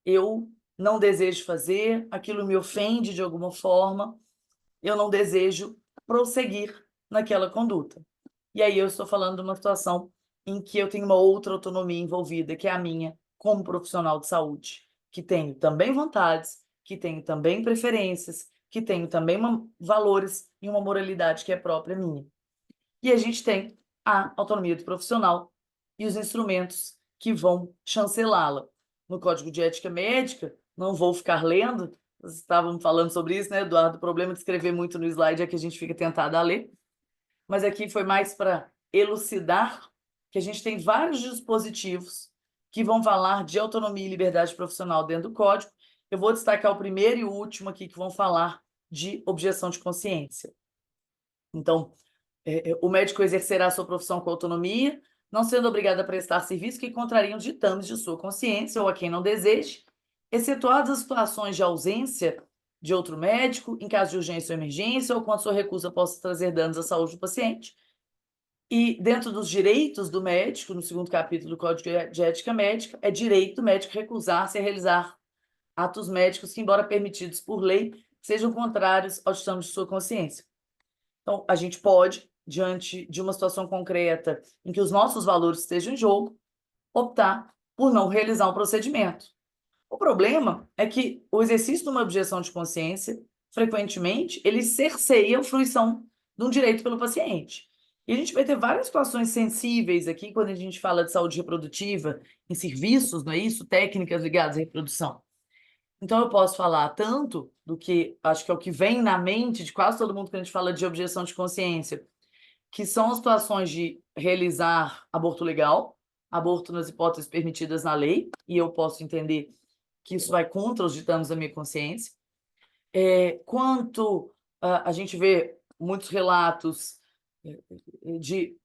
B: Eu não desejo fazer, aquilo me ofende de alguma forma, eu não desejo prosseguir naquela conduta. E aí eu estou falando de uma situação em que eu tenho uma outra autonomia envolvida, que é a minha como profissional de saúde, que tenho também vontades, que tenho também preferências, que tenho também valores e uma moralidade que é própria minha. E a gente tem a autonomia do profissional e os instrumentos que vão chancelá-la. No Código de Ética Médica, não vou ficar lendo, nós estávamos falando sobre isso, né, Eduardo? O problema de escrever muito no slide é que a gente fica tentado a ler, mas aqui foi mais para elucidar que a gente tem vários dispositivos que vão falar de autonomia e liberdade profissional dentro do código. Eu vou destacar o primeiro e o último aqui, que vão falar de objeção de consciência. Então, o médico exercerá a sua profissão com autonomia, não sendo obrigado a prestar serviços que contrariam os ditames de sua consciência ou a quem não deseje, excetuadas as situações de ausência de outro médico, em caso de urgência ou emergência, ou quando sua recusa possa trazer danos à saúde do paciente. E dentro dos direitos do médico, no segundo capítulo do Código de Ética Médica, é direito do médico recusar-se a realizar atos médicos que, embora permitidos por lei, sejam contrários aos ditames de sua consciência. Então, a gente pode, diante de uma situação concreta em que os nossos valores estejam em jogo, optar por não realizar um procedimento. O problema é que o exercício de uma objeção de consciência, frequentemente, ele cerceia a fruição de um direito pelo paciente. E a gente vai ter várias situações sensíveis aqui quando a gente fala de saúde reprodutiva em serviços, não é isso? Técnicas ligadas à reprodução. Então, eu posso falar tanto do que acho que é o que vem na mente de quase todo mundo quando a gente fala de objeção de consciência, que são as situações de realizar aborto legal, aborto nas hipóteses permitidas na lei, e eu posso entender que isso vai contra os ditames da minha consciência. Quanto a gente vê muitos relatos de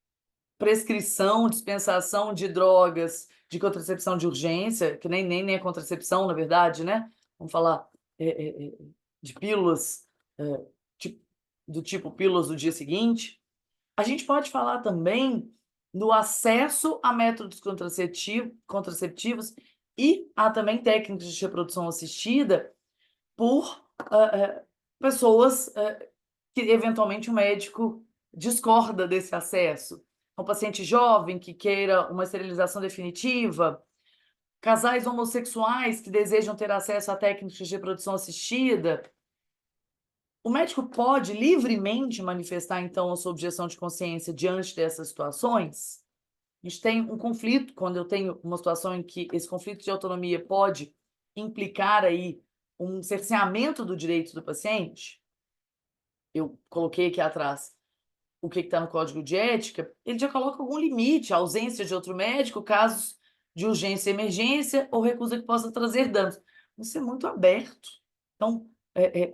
B: prescrição, dispensação de drogas, de contracepção de urgência, que nem é contracepção, na verdade, né? Vamos falar de pílulas, do tipo pílulas do dia seguinte. A gente pode falar também no acesso a métodos contraceptivos e há também técnicas de reprodução assistida por pessoas que, eventualmente, o médico discorda desse acesso. Um paciente jovem que queira uma esterilização definitiva, casais homossexuais que desejam ter acesso a técnicas de reprodução assistida. O médico pode livremente manifestar, então, a sua objeção de consciência diante dessas situações? A gente tem um conflito, quando eu tenho uma situação em que esse conflito de autonomia pode implicar aí um cerceamento do direito do paciente. Eu coloquei aqui atrás o que está no Código de Ética, ele já coloca algum limite, a ausência de outro médico, casos de urgência e emergência ou recusa que possa trazer danos. Isso é muito aberto. Então,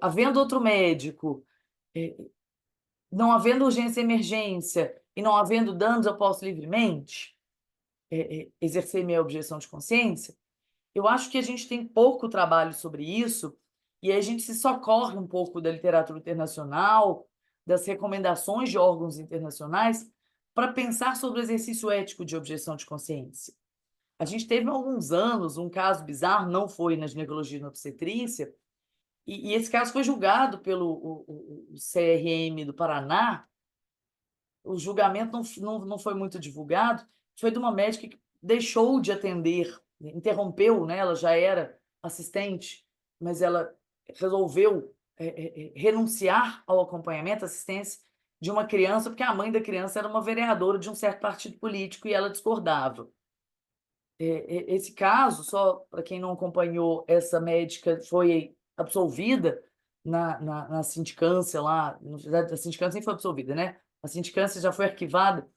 B: havendo outro médico, não havendo urgência e emergência e não havendo danos, eu posso livremente exercer minha objeção de consciência? Eu acho que a gente tem pouco trabalho sobre isso e a gente se socorre um pouco da literatura internacional, das recomendações de órgãos internacionais, para pensar sobre o exercício ético de objeção de consciência. A gente teve há alguns anos um caso bizarro, não foi na ginecologia e na obstetrícia, e esse caso foi julgado pelo o CRM do Paraná. O julgamento não foi muito divulgado, foi de uma médica que deixou de atender, interrompeu, né? Ela já era assistente, mas ela resolveu renunciar ao acompanhamento, assistência de uma criança, porque a mãe da criança era uma vereadora de um certo partido político e ela discordava. Esse caso, só para quem não acompanhou, essa médica foi absolvida na sindicância lá, na verdade, a sindicância nem foi absolvida, né? A sindicância já foi arquivada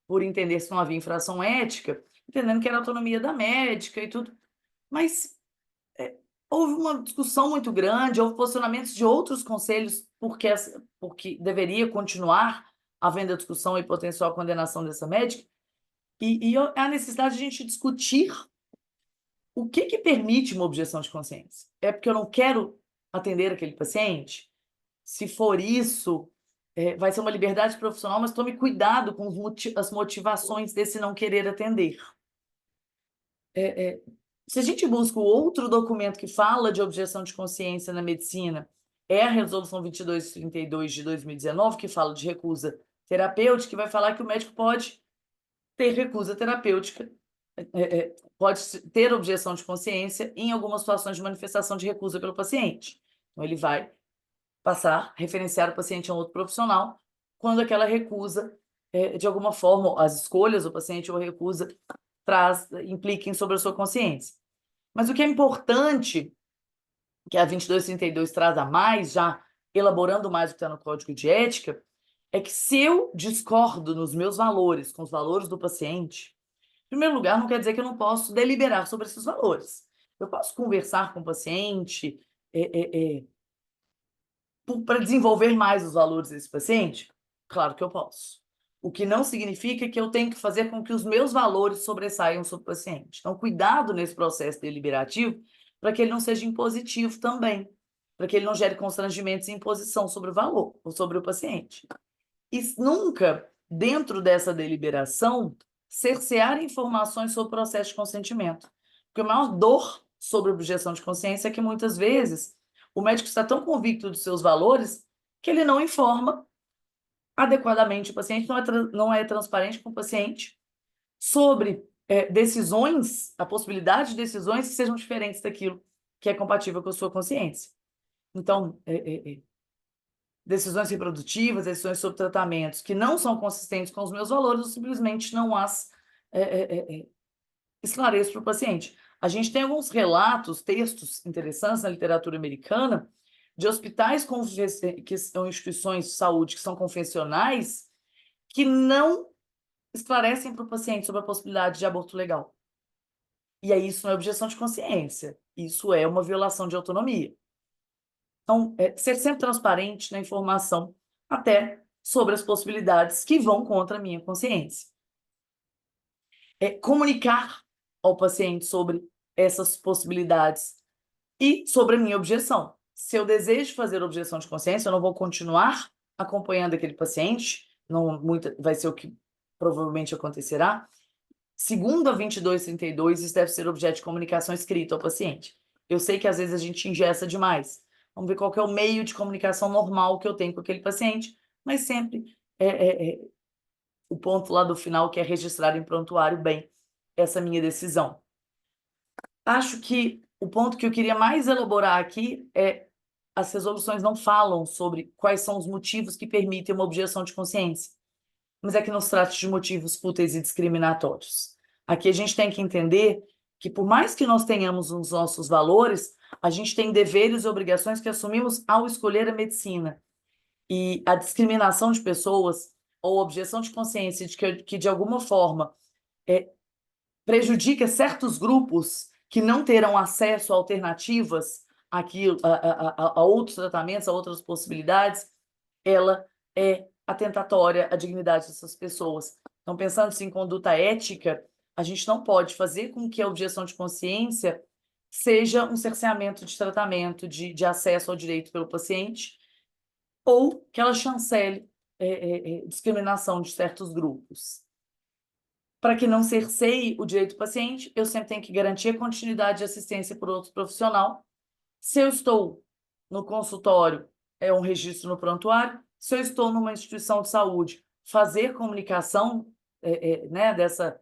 B: por entender se não havia infração ética, entendendo que era autonomia da médica e tudo. Mas houve uma discussão muito grande, houve posicionamentos de outros conselhos porque deveria continuar havendo a discussão e potencial condenação dessa médica, e há necessidade de a gente discutir o que permite uma objeção de consciência. É porque eu não quero atender aquele paciente? Se for isso, vai ser uma liberdade profissional, mas tome cuidado com as motivações desse não querer atender. Se a gente busca o outro documento que fala de objeção de consciência na medicina, é a Resolução 2232 de 2019, que fala de recusa terapêutica, que vai falar que o médico pode ter recusa terapêutica, pode ter objeção de consciência em algumas situações de manifestação de recusa pelo paciente. Então, ele vai referenciar o paciente a um outro profissional, quando aquela recusa, de alguma forma, as escolhas do paciente ou a recusa impliquem sobre a sua consciência. Mas o que é importante, que a 2232 traz a mais, já elaborando mais o que está no Código de Ética, é que se eu discordo nos meus valores com os valores do paciente, em primeiro lugar, não quer dizer que eu não posso deliberar sobre esses valores. Eu posso conversar com o paciente para desenvolver mais os valores desse paciente? Claro que eu posso. O que não significa que eu tenho que fazer com que os meus valores sobressaiam sobre o paciente. Então, cuidado nesse processo deliberativo para que ele não seja impositivo também, para que ele não gere constrangimentos e imposição sobre o valor ou sobre o paciente. E nunca, dentro dessa deliberação, cercear informações sobre o processo de consentimento. Porque a maior dor sobre objeção de consciência é que, muitas vezes, o médico está tão convicto dos seus valores que ele não informa adequadamente o paciente, não é transparente com o paciente sobre decisões, a possibilidade de decisões que sejam diferentes daquilo que é compatível com a sua consciência. Então, decisões reprodutivas, decisões sobre tratamentos que não são consistentes com os meus valores, eu simplesmente não as esclareço para o paciente. A gente tem alguns relatos, textos interessantes na literatura americana de hospitais que são instituições de saúde que são confessionais que não esclarecem para o paciente sobre a possibilidade de aborto legal. E aí isso não é objeção de consciência, isso é uma violação de autonomia. Então, ser sempre transparente na informação, até sobre as possibilidades que vão contra a minha consciência. Comunicar ao paciente sobre essas possibilidades e sobre a minha objeção. Se eu desejo fazer objeção de consciência, eu não vou continuar acompanhando aquele paciente, não, vai ser o que provavelmente acontecerá. Segundo a 2232, isso deve ser objeto de comunicação escrita ao paciente. Eu sei que às vezes a gente engessa demais. Vamos ver qual que é o meio de comunicação normal que eu tenho com aquele paciente, mas sempre o ponto lá do final, que é registrar em prontuário bem essa minha decisão. Acho que o ponto que eu queria mais elaborar aqui é as resoluções não falam sobre quais são os motivos que permitem uma objeção de consciência, mas é que não se trata de motivos fúteis e discriminatórios. Aqui a gente tem que entender que, por mais que nós tenhamos os nossos valores, a gente tem deveres e obrigações que assumimos ao escolher a medicina. E a discriminação de pessoas ou objeção de consciência que de alguma forma prejudica certos grupos que não terão acesso a alternativas a outros tratamentos, a outras possibilidades, ela é atentatória à dignidade dessas pessoas. Então, pensando-se em conduta ética, a gente não pode fazer com que a objeção de consciência seja um cerceamento de tratamento, de acesso ao direito pelo paciente, ou que ela chancele discriminação de certos grupos. Para que não cerceie o direito do paciente, eu sempre tenho que garantir a continuidade de assistência por outro profissional. Se eu estou no consultório, é um registro no prontuário. Se eu estou numa instituição de saúde, fazer comunicação dessa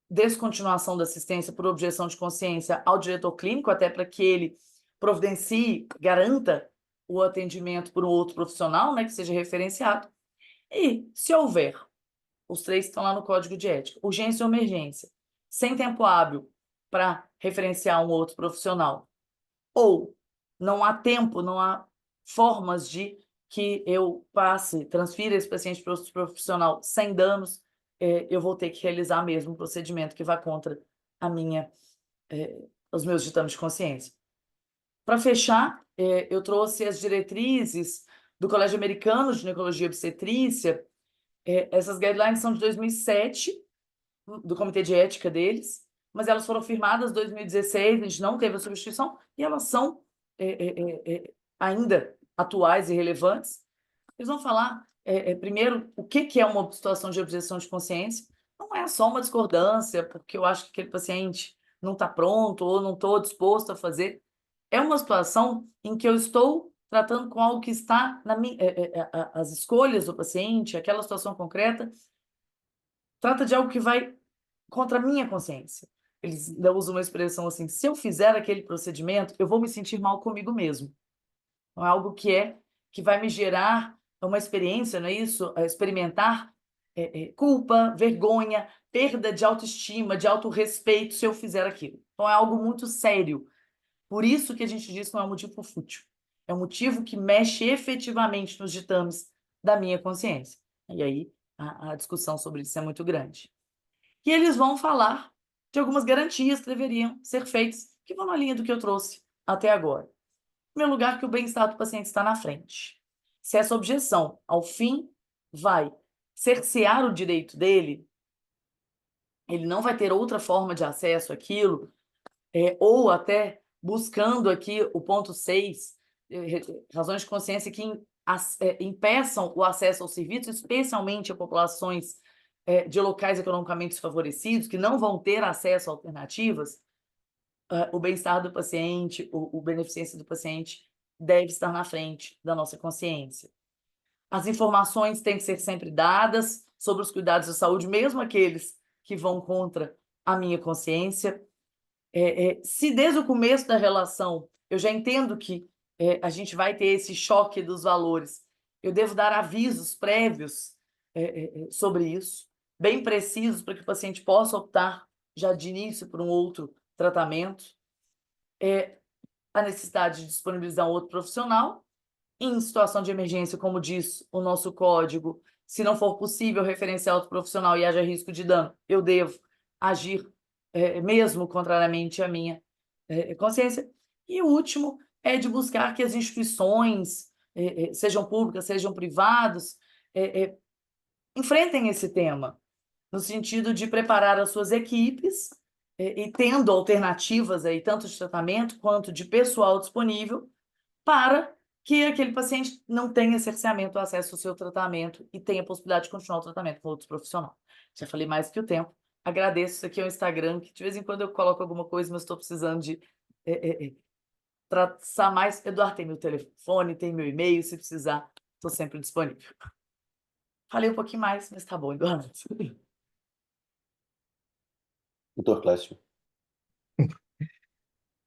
B: descontinuação da assistência por objeção de consciência ao diretor clínico, até para que ele providencie, garanta o atendimento por um outro profissional, que seja referenciado. E, se houver, os 3 estão lá no Código de Ética, urgência ou emergência, sem tempo hábil para referenciar um outro profissional, ou não há tempo, não há formas de que eu transfira esse paciente para outro profissional sem danos, eu vou ter que realizar mesmo um procedimento que vá contra os meus ditames de consciência. Para fechar, eu trouxe as diretrizes do Colégio Americano de Ginecologia e Obstetrícia. Essas guidelines são de 2007, do Comitê de Ética deles, mas elas foram firmadas em 2016, a gente não teve a substituição, e elas são ainda atuais e relevantes. Eles vão falar, primeiro, o que é uma situação de objeção de consciência. Não é só uma discordância, porque eu acho que aquele paciente não está pronto ou não estou disposto a fazer. É uma situação em que eu estou tratando com algo que está as escolhas do paciente, aquela situação concreta, trata de algo que vai contra a minha consciência. Eles ainda usam uma expressão assim: se eu fizer aquele procedimento, eu vou me sentir mal comigo mesmo. Não é algo que vai me gerar uma experiência, não é isso? Experimentar culpa, vergonha, perda de autoestima, de autorrespeito se eu fizer aquilo. Então é algo muito sério. Por isso que a gente diz que não é um motivo fútil. É um motivo que mexe efetivamente nos ditames da minha consciência. E aí a discussão sobre isso é muito grande. E eles vão falar de algumas garantias que deveriam ser feitas, que vão na linha do que eu trouxe até agora. Em primeiro lugar, que o bem-estar do paciente está na frente. Se essa objeção, ao fim, vai cercear o direito dele, ele não vai ter outra forma de acesso àquilo, ou até buscando aqui o ponto 6, razões de consciência que impeçam o acesso ao serviço, especialmente a populações de locais economicamente desfavorecidos, que não vão ter acesso a alternativas, o bem-estar do paciente, o beneficência do paciente deve estar na frente da nossa consciência. As informações têm que ser sempre dadas sobre os cuidados de saúde, mesmo aqueles que vão contra a minha consciência. Se desde o começo da relação eu já entendo que a gente vai ter esse choque dos valores, eu devo dar avisos prévios sobre isso, bem precisos, para que o paciente possa optar já de início por um outro tratamento. A necessidade de disponibilizar um outro profissional. Em situação de emergência, como diz o nosso código, se não for possível referenciar outro profissional e haja risco de dano, eu devo agir mesmo contrariamente à minha consciência. E o último é de buscar que as instituições, sejam públicas, sejam privadas, enfrentem esse tema, no sentido de preparar as suas equipes e tendo alternativas aí, tanto de tratamento quanto de pessoal disponível, para que aquele paciente não tenha cerceamento ao acesso ao seu tratamento e tenha a possibilidade de continuar o tratamento com outros profissionais. Já falei mais que o tempo. Agradeço. Isso aqui é um Instagram que de vez em quando eu coloco alguma coisa, mas estou precisando de traçar mais. Eduardo tem meu telefone, tem meu e-mail, se precisar, estou sempre disponível. Falei um pouquinho mais, mas tá bom, Eduardo.
A: Doutor Clécio.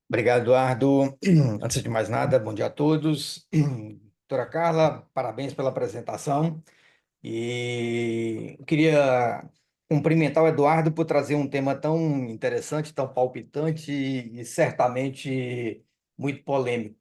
C: Obrigado, Eduardo. Antes de mais nada, bom dia a todos. Doutora Carla, parabéns pela apresentação. E eu queria cumprimentar o Eduardo por trazer um tema tão interessante, tão palpitante e certamente muito polêmico.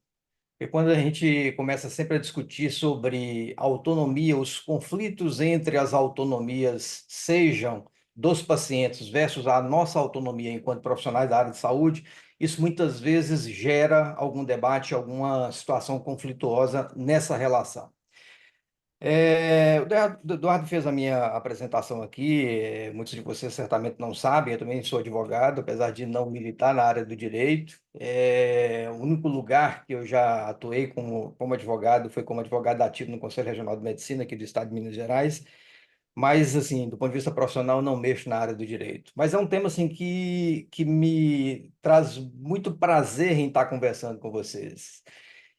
C: Porque quando a gente começa sempre a discutir sobre autonomia, os conflitos entre as autonomias, sejam dos pacientes versus a nossa autonomia enquanto profissionais da área de saúde, isso muitas vezes gera algum debate, alguma situação conflituosa nessa relação. O Eduardo fez a minha apresentação aqui, muitos de vocês certamente não sabem, eu também sou advogado, apesar de não militar na área do direito. O único lugar que eu já atuei como advogado foi como advogado ativo no Conselho Regional de Medicina aqui do Estado de Minas Gerais, mas, assim, do ponto de vista profissional, eu não mexo na área do direito. Mas é um tema, assim, que me traz muito prazer em estar conversando com vocês.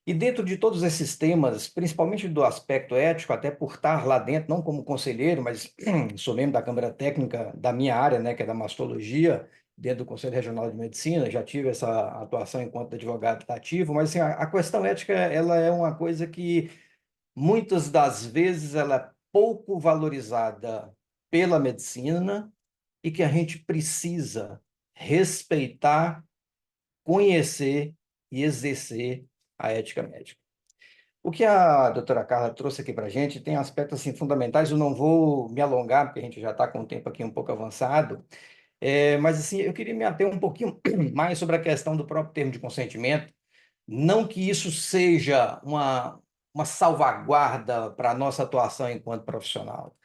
C: E dentro de todos esses temas, principalmente do aspecto ético, até por estar lá dentro, não como conselheiro, mas sou membro da Câmara Técnica da minha área, né, que é da mastologia, dentro do Conselho Regional de Medicina, já tive essa atuação enquanto advogado ativo, mas assim, a questão ética, ela é uma coisa que muitas das vezes ela é pouco valorizada pela medicina e que a gente precisa respeitar, conhecer e exercer a ética médica. O que a doutora Carla trouxe aqui para a gente tem aspectos assim, fundamentais, eu não vou me alongar, porque a gente já está com o tempo aqui um pouco avançado, mas assim, eu queria me ater um pouquinho mais sobre a questão do próprio termo de consentimento, não que isso seja uma salvaguarda para a nossa atuação enquanto profissional.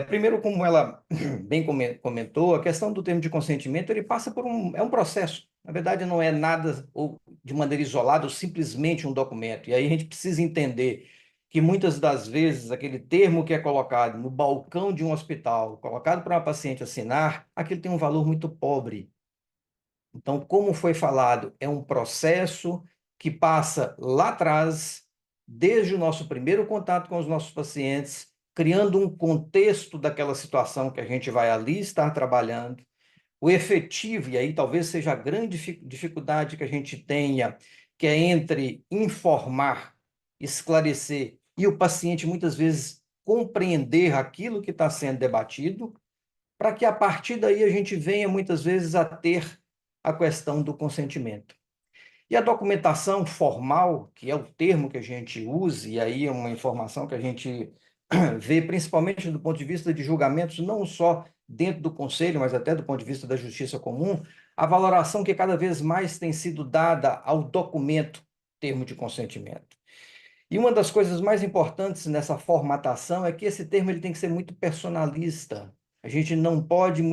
C: Primeiro, como ela bem comentou, a questão do termo de consentimento, ele passa por um processo. Na verdade, não é nada ou de maneira isolada ou simplesmente um documento. E aí a gente precisa entender que muitas das vezes aquele termo que é colocado no balcão de um hospital, colocado para uma paciente assinar, aquilo tem um valor muito pobre. Então, como foi falado, é um processo que passa lá atrás, desde o nosso primeiro contato com os nossos pacientes, criando um contexto daquela situação que a gente vai ali estar trabalhando. O efetivo, e aí talvez seja a grande dificuldade que a gente tenha, que é entre informar, esclarecer e o paciente muitas vezes compreender aquilo que está sendo debatido, para que a partir daí a gente venha muitas vezes a ter a questão do consentimento. E a documentação formal, que é o termo que a gente usa, e aí é uma informação que a gente ver, principalmente do ponto de vista de julgamentos, não só dentro do Conselho, mas até do ponto de vista da Justiça Comum, a valoração que cada vez mais tem sido dada ao documento termo de consentimento. E uma das coisas mais importantes nessa formatação é que esse termo ele tem que ser muito personalista. A gente não pode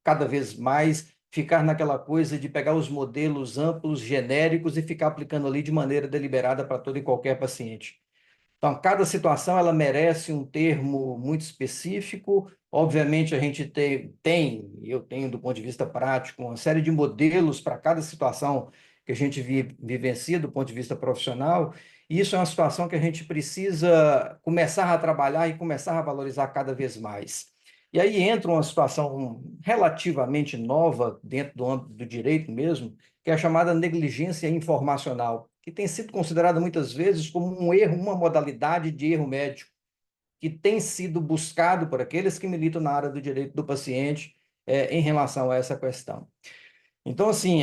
C: cada vez mais ficar naquela coisa de pegar os modelos amplos, genéricos e ficar aplicando ali de maneira deliberada para todo e qualquer paciente. Então, cada situação ela merece um termo muito específico. Obviamente, a gente eu tenho do ponto de vista prático, uma série de modelos para cada situação que a gente vivencia do ponto de vista profissional. E isso é uma situação que a gente precisa começar a trabalhar e começar a valorizar cada vez mais. E aí entra uma situação relativamente nova dentro do âmbito do direito mesmo, que é a chamada negligência informacional, que tem sido considerada muitas vezes como um erro, uma modalidade de erro médico, que tem sido buscado por aqueles que militam na área do direito do paciente em relação a essa questão. Então, assim,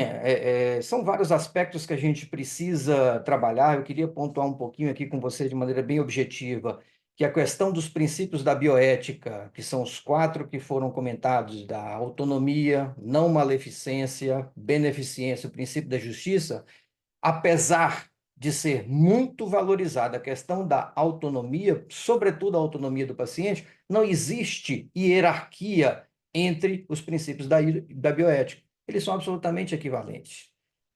C: são vários aspectos que a gente precisa trabalhar. Eu queria pontuar um pouquinho aqui com você de maneira bem objetiva, que a questão dos princípios da bioética, que são os 4 que foram comentados, da autonomia, não maleficência, beneficência, o princípio da justiça, apesar de ser muito valorizada a questão da autonomia, sobretudo a autonomia do paciente, não existe hierarquia entre os princípios da bioética. Eles são absolutamente equivalentes.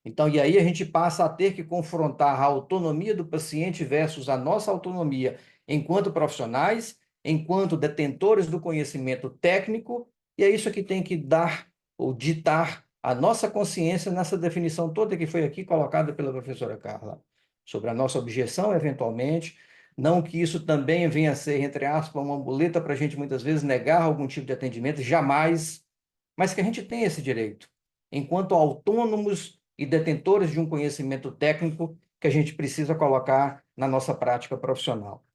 C: Então, e aí a gente passa a ter que confrontar a autonomia do paciente versus a nossa autonomia enquanto profissionais, enquanto detentores do conhecimento técnico, e é isso que tem que dar ou ditar a nossa consciência nessa definição toda que foi aqui colocada pela professora Carla, sobre a nossa objeção, eventualmente, não que isso também venha a ser, entre aspas, uma muleta para a gente muitas vezes negar algum tipo de atendimento, jamais, mas que a gente tem esse direito, enquanto autônomos e detentores de um conhecimento técnico que a gente precisa colocar na nossa prática profissional.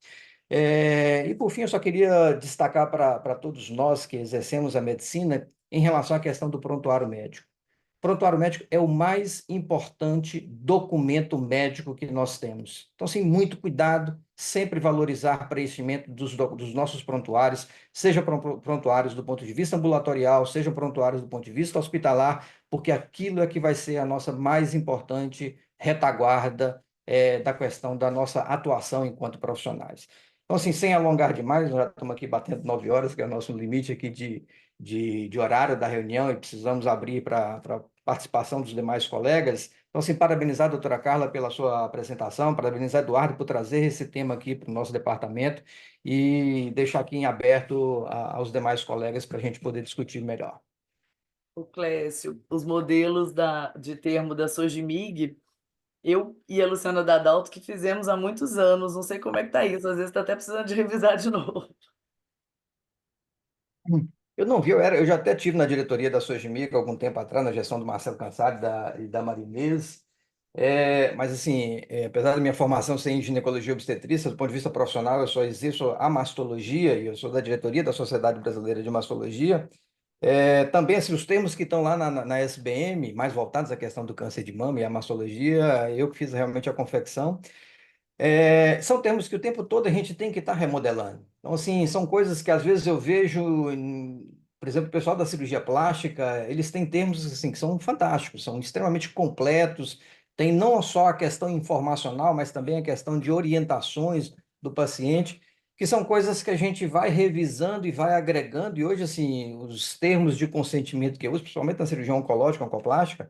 C: E, por fim, eu só queria destacar para todos nós que exercemos a medicina em relação à questão do prontuário médico. Prontuário médico é o mais importante documento médico que nós temos. Então, sim, muito cuidado, sempre valorizar preenchimento dos nossos prontuários, seja prontuários do ponto de vista ambulatorial, seja prontuários do ponto de vista hospitalar, porque aquilo é que vai ser a nossa mais importante retaguarda da questão da nossa atuação enquanto profissionais. Então, assim, sem alongar demais, nós já estamos aqui batendo 9 horas, que é o nosso limite aqui de horário da reunião, e precisamos abrir para participação dos demais colegas. Então, assim, parabenizar a doutora Carla pela sua apresentação, parabenizar Eduardo por trazer esse tema aqui para o nosso departamento e deixar aqui em aberto aos demais colegas para a gente poder discutir melhor.
B: O Clécio, os modelos de termo da Sojimig, eu e a Luciana Dadalto que fizemos há muitos anos, não sei como é que está isso, às vezes está até precisando de revisar de novo.
C: Eu não vi, eu já até tive na diretoria da Sojimic algum tempo atrás, na gestão do Marcelo Cansado e da Marinês. Mas, assim, apesar da minha formação ser em ginecologia e obstetrícia, do ponto de vista profissional, eu só exerço a mastologia e eu sou da diretoria da Sociedade Brasileira de Mastologia. Também, assim, os termos que estão lá na SBM, mais voltados à questão do câncer de mama e a mastologia, eu que fiz realmente a confecção. São termos que o tempo todo a gente tem que estar remodelando. Então, assim, são coisas que às vezes eu vejo, por exemplo, o pessoal da cirurgia plástica, eles têm termos assim, que são fantásticos, são extremamente completos, tem não só a questão informacional, mas também a questão de orientações do paciente, que são coisas que a gente vai revisando e vai agregando, e hoje, assim, os termos de consentimento que eu uso, principalmente na cirurgia oncológica, oncoplástica,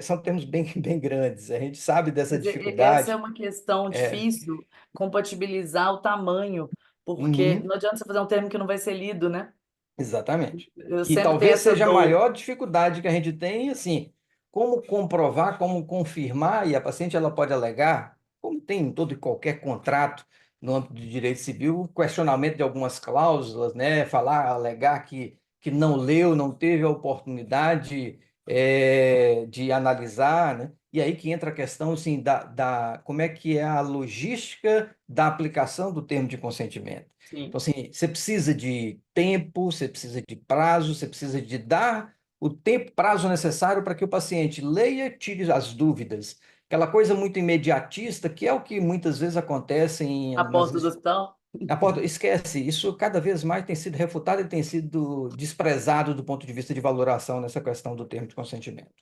C: são termos bem, bem grandes. A gente sabe dessa
B: Essa é
C: dificuldade.
B: uma questão
C: É,
B: difícil, compatibilizar o tamanho, porque
C: uhum,
B: não adianta você fazer um termo que não vai ser lido, né?
C: exatamente.
B: Eu
C: Que
B: sempre tenho
C: talvez
B: essa
C: seja a
B: dor.
C: maior dificuldade que a gente tem, assim, como comprovar, como confirmar, e a paciente ela pode alegar, como tem em todo e qualquer contrato no âmbito do direito civil, questionamento de algumas cláusulas, né? Falar, alegar que não leu, não teve a oportunidade de analisar, né? E aí que entra a questão, assim, como é que é a logística da aplicação do termo de consentimento. Então,
B: Sim.
C: assim, você precisa de tempo, você precisa de prazo, você precisa de dar o tempo, prazo necessário para que o paciente leia, tire as dúvidas. Aquela coisa muito imediatista, que é o que muitas vezes acontece
B: A porta do hospital?
C: Aponta, esquece, isso cada vez mais tem sido refutado e tem sido desprezado do ponto de vista de valoração nessa questão do termo de consentimento.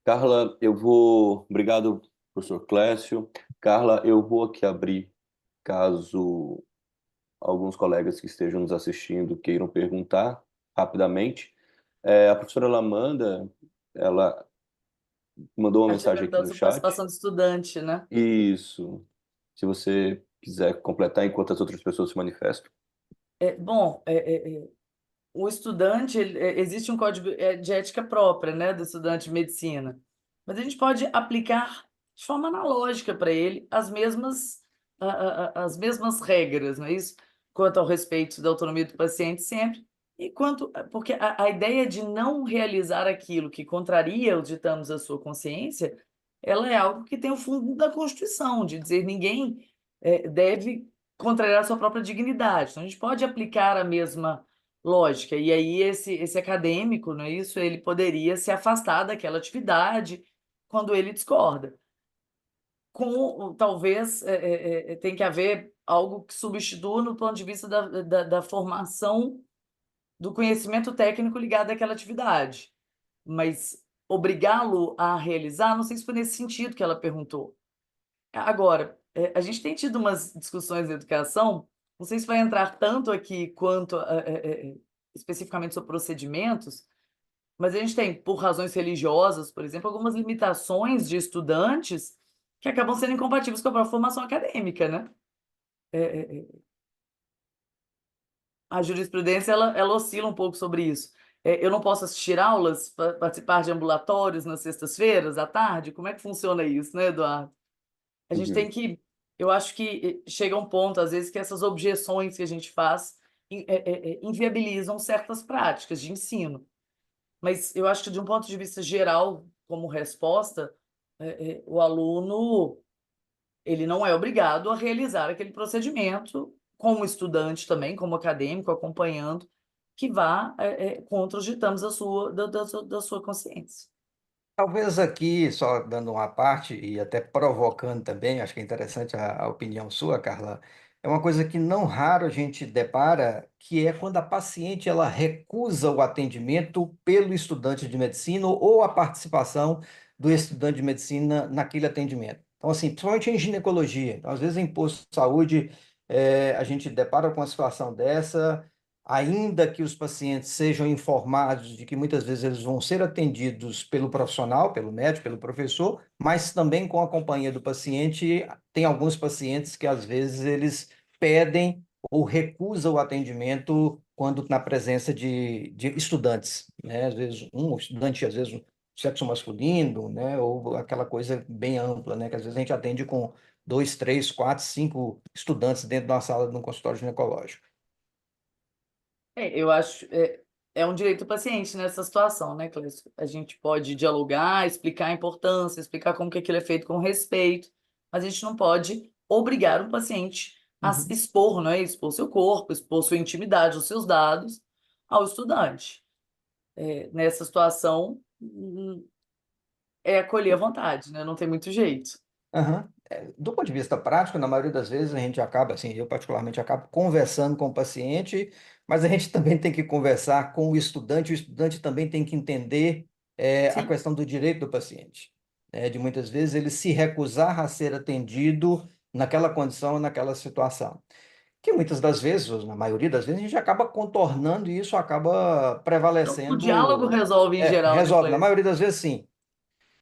A: Carla, eu vou. Obrigado, professor Clécio. Carla, eu vou aqui abrir, caso alguns colegas que estejam nos assistindo queiram perguntar rapidamente. A professora Lamanda, ela mandou uma
B: Acho que
A: mensagem aqui
B: perguntou
A: no
B: sobre
A: chat.
B: participação do estudante, né?
A: Isso. Se você quiser completar enquanto as outras pessoas se manifestam.
B: Bom, o estudante, existe um código de ética própria, né, do estudante de medicina, mas a gente pode aplicar de forma analógica para ele as mesmas regras, não é isso? Quanto ao respeito da autonomia do paciente sempre, e porque a ideia de não realizar aquilo que contraria os ditames da sua consciência, ela é algo que tem o fundo da Constituição, de dizer ninguém deve contrariar a sua própria dignidade. Então, a gente pode aplicar a mesma lógica. E aí esse acadêmico, não é isso? Ele poderia se afastar daquela atividade quando ele discorda. Talvez tem que haver algo que substitua no ponto de vista da formação do conhecimento técnico ligado àquela atividade. Mas obrigá-lo a realizar, não sei se foi nesse sentido que ela perguntou. Agora, a gente tem tido umas discussões de educação, não sei se vai entrar tanto aqui quanto especificamente sobre procedimentos, mas a gente tem, por razões religiosas, por exemplo, algumas limitações de estudantes que acabam sendo incompatíveis com a própria formação acadêmica, né? É, é, é, a jurisprudência, ela oscila um pouco sobre isso. Eu não posso assistir aulas, participar de ambulatórios nas sextas-feiras, à tarde? Como é que funciona isso, né, Eduardo? A gente tem
A: Uhum.
B: que. Eu acho que chega um ponto, às vezes, que essas objeções que a gente faz inviabilizam certas práticas de ensino. Mas eu acho que, de um ponto de vista geral, como resposta, o aluno ele não é obrigado a realizar aquele procedimento, como estudante também, como acadêmico, acompanhando, que vá contra os ditames da sua consciência.
C: Talvez aqui, só dando uma parte e até provocando também, acho que é interessante a opinião sua, Carla, é uma coisa que não raro a gente depara, que é quando a paciente ela recusa o atendimento pelo estudante de medicina ou a participação do estudante de medicina naquele atendimento. Então, assim, principalmente em ginecologia. Então, às vezes, em posto de saúde, a gente depara com uma situação dessa, ainda que os pacientes sejam informados de que muitas vezes eles vão ser atendidos pelo profissional, pelo médico, pelo professor, mas também com a companhia do paciente, tem alguns pacientes que às vezes eles pedem ou recusam o atendimento quando na presença de estudantes, né? Às vezes um estudante, às vezes um sexo masculino, né? Ou aquela coisa bem ampla, né? Que às vezes a gente atende com dois, três, quatro, cinco estudantes dentro de uma sala de um consultório ginecológico.
B: Eu acho é um direito do paciente nessa situação, né, Cleiton? A gente pode dialogar, explicar a importância, explicar como que aquilo é feito com respeito, mas a gente não pode obrigar o paciente a se
C: Uhum.
B: expor, não é? Expor seu corpo, expor sua intimidade, os seus dados ao estudante. Nessa situação, é acolher à vontade, né? Não tem muito jeito.
C: Aham. Do ponto de vista prático, na maioria das vezes a gente acaba, assim, eu particularmente acabo conversando com o paciente, mas a gente também tem que conversar com o estudante também tem que entender a
B: Sim,
C: questão do direito do paciente, né? De muitas vezes ele se recusar a ser atendido naquela condição, naquela situação. Que muitas das vezes, ou na maioria das vezes, a gente acaba contornando e isso acaba
B: o diálogo
C: prevalecendo,
B: resolve em geral, né,
C: resolve, na
B: Cleiton?
C: maioria das vezes sim.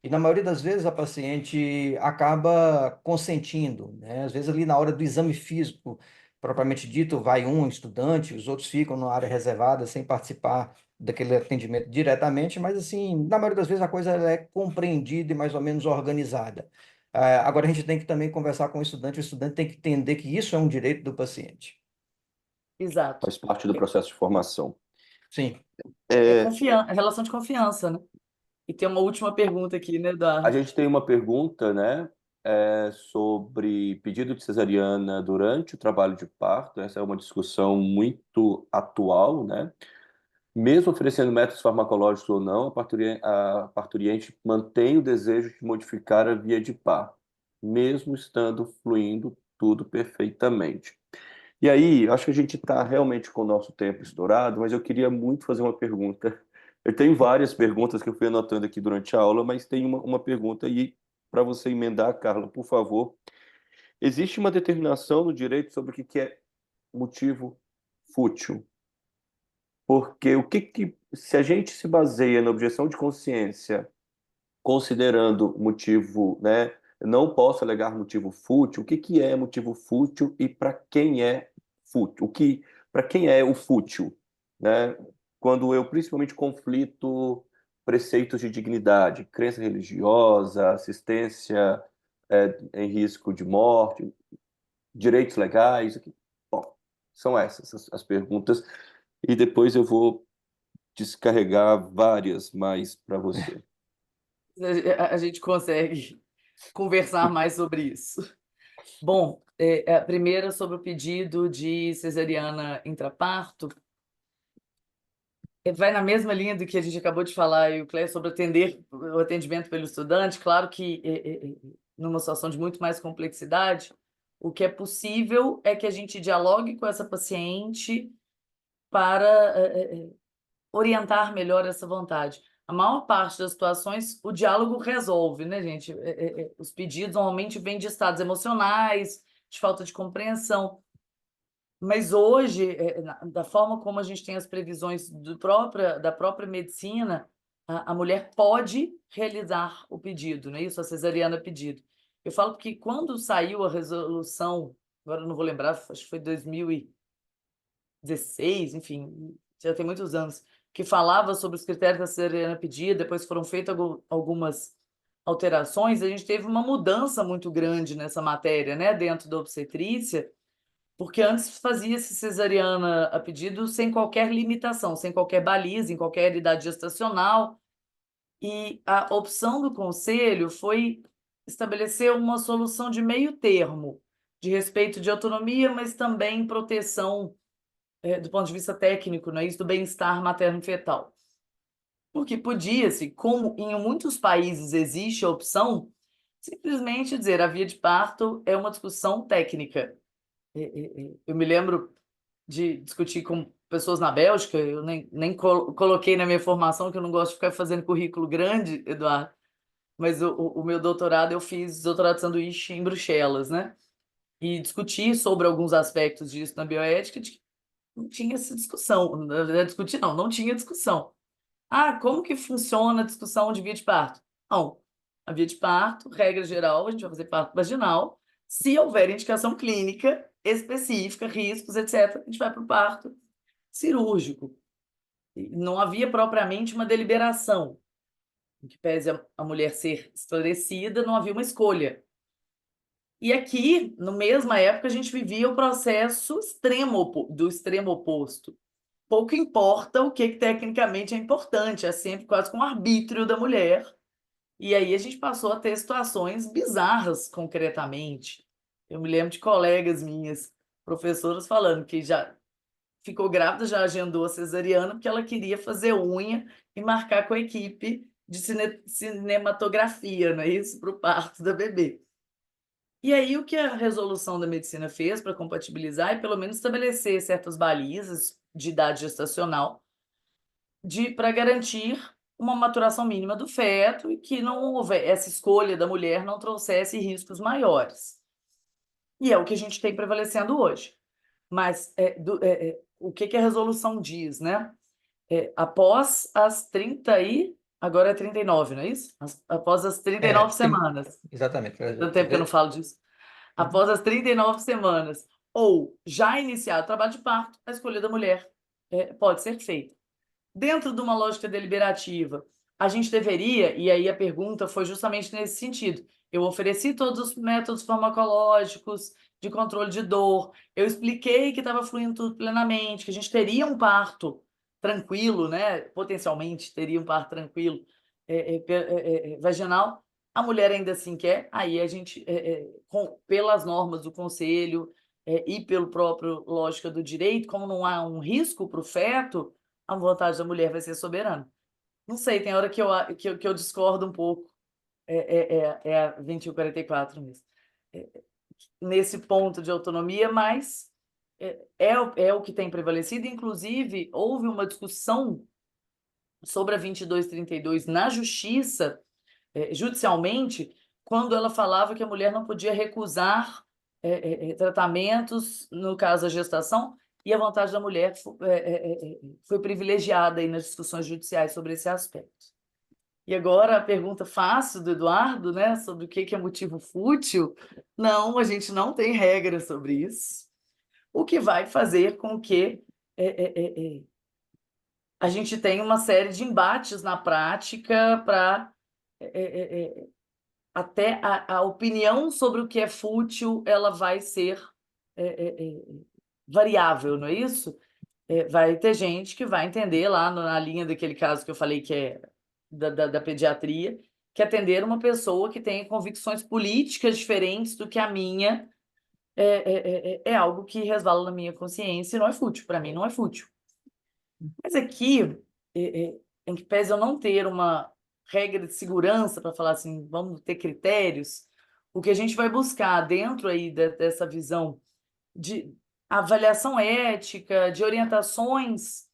C: E na maioria das vezes a paciente acaba consentindo, né? Às vezes ali na hora do exame físico, propriamente dito, vai um estudante, os outros ficam na área reservada sem participar daquele atendimento diretamente, mas assim, na maioria das vezes a coisa ela é compreendida e mais ou menos organizada. Agora a gente tem que também conversar com o estudante tem que entender que isso é um direito do paciente.
B: Exato.
A: Faz parte do processo de formação.
C: Sim.
A: É,
B: Relação de confiança, né? E tem uma última pergunta aqui, né,
A: a
B: Eduardo?
A: gente tem uma pergunta, né, sobre pedido de cesariana durante o trabalho de parto. Essa é uma discussão muito atual, né? Mesmo oferecendo métodos farmacológicos ou não, a parturiente mantém o desejo de modificar a via de parto. mesmo estando fluindo tudo perfeitamente. E aí, acho que a gente está realmente com o nosso tempo estourado, mas eu queria muito fazer uma pergunta. Eu tenho várias perguntas que eu fui anotando aqui durante a aula, mas tem uma pergunta aí para você emendar, Carla, por favor. Existe uma determinação no direito sobre o que é motivo fútil? Porque se a gente se baseia na objeção de consciência considerando motivo, né, não posso alegar motivo fútil, o que é motivo fútil e para quem é fútil? Para quem é o fútil, né? Quando eu principalmente conflito preceitos de dignidade, crença religiosa, assistência em risco de morte, direitos legais, bom, são essas as perguntas e depois eu vou descarregar várias mais para você.
B: A gente consegue conversar mais sobre isso. Bom, a primeira sobre o pedido de cesariana intraparto, vai na mesma linha do que a gente acabou de falar, e o Cléio, sobre o atendimento pelo estudante. Claro que, numa situação de muito mais complexidade, o que é possível é que a gente dialogue com essa paciente para orientar melhor essa vontade. A maior parte das situações, o diálogo resolve, né, gente? Os pedidos normalmente vêm de estados emocionais, de falta de compreensão. Mas hoje, da forma como a gente tem as previsões da própria medicina, a mulher pode realizar o pedido, não é isso? A cesariana pedido. Eu falo que quando saiu a resolução, agora eu não vou lembrar, acho que foi 2016, enfim, já tem muitos anos, que falava sobre os critérios da cesariana pedida, depois foram feitas algumas alterações, a gente teve uma mudança muito grande nessa matéria, né, dentro da obstetrícia, porque antes fazia-se cesariana a pedido sem qualquer limitação, sem qualquer baliza, em qualquer idade gestacional, e a opção do conselho foi estabelecer uma solução de meio termo, de respeito de autonomia, mas também proteção do ponto de vista técnico, não é isso, do bem-estar materno-fetal. Porque podia-se, como em muitos países existe a opção, simplesmente dizer a via de parto é uma discussão técnica. Eu me lembro de discutir com pessoas na Bélgica, eu nem coloquei na minha formação, que eu não gosto de ficar fazendo currículo grande, Eduardo, mas o meu doutorado, eu fiz doutorado de sanduíche em Bruxelas, né? E discuti sobre alguns aspectos disso na bioética, de que não tinha essa discussão. Na verdade, discutir não tinha discussão. Ah, como que funciona a discussão de via de parto? Não, a via de parto, regra geral, a gente vai fazer parto vaginal. Se houver indicação clínica específica, riscos, etc., a gente vai para o parto cirúrgico. E não havia propriamente uma deliberação. Em que pese a mulher ser esclarecida, não havia uma escolha. E aqui, na mesma época, a gente vivia o processo do extremo oposto. Pouco importa o que tecnicamente é importante, é sempre quase com o arbítrio da mulher. E aí a gente passou a ter situações bizarras, concretamente. Eu me lembro de colegas minhas, professoras, falando que já ficou grávida, já agendou a cesariana, porque ela queria fazer unha e marcar com a equipe de cinematografia, não é isso? Para o parto da bebê. E aí, o que a resolução da medicina fez para compatibilizar é, pelo menos, estabelecer certas balizas de idade gestacional para garantir uma maturação mínima do feto e que não houver, essa escolha da mulher não trouxesse riscos maiores. E é o que a gente tem prevalecendo hoje. Mas o que a resolução diz, né? Após as 30 e... Agora é 39, não é isso? Após as 39 semanas.
C: Exatamente.
B: Tanto tempo que eu não falo disso. Após as 39 semanas, ou já iniciado o trabalho de parto, a escolha da mulher pode ser feita. Dentro de uma lógica deliberativa, a gente deveria, e aí a pergunta foi justamente nesse sentido, eu ofereci todos os métodos farmacológicos de controle de dor, eu expliquei que estava fluindo tudo plenamente, que a gente teria um parto tranquilo, né? Potencialmente teria um parto tranquilo vaginal, a mulher ainda assim quer, aí a gente, pelas normas do conselho e pelo próprio lógica do direito, como não há um risco para o feto, a vontade da mulher vai ser soberana. Não sei, tem hora que eu discordo um pouco é a 2144 mesmo. Nesse ponto de autonomia, mas é o que tem prevalecido. Inclusive, houve uma discussão sobre a 2232 na justiça, judicialmente, quando ela falava que a mulher não podia recusar tratamentos, no caso da gestação, e a vontade da mulher foi privilegiada aí nas discussões judiciais sobre esse aspecto. E agora a pergunta fácil do Eduardo, né, sobre o que é motivo fútil. Não, a gente não tem regra sobre isso, o que vai fazer com que a gente tenha uma série de embates na prática para até a opinião sobre o que é fútil, ela vai ser variável, não é isso? Vai ter gente que vai entender lá na linha daquele caso que eu falei que é da pediatria, que atender uma pessoa que tem convicções políticas diferentes do que a minha é algo que resvala na minha consciência e não é fútil. Para mim, não é fútil. Mas aqui, em que pese eu não ter uma regra de segurança para falar assim, vamos ter critérios, o que a gente vai buscar dentro aí dessa visão de avaliação ética, de orientações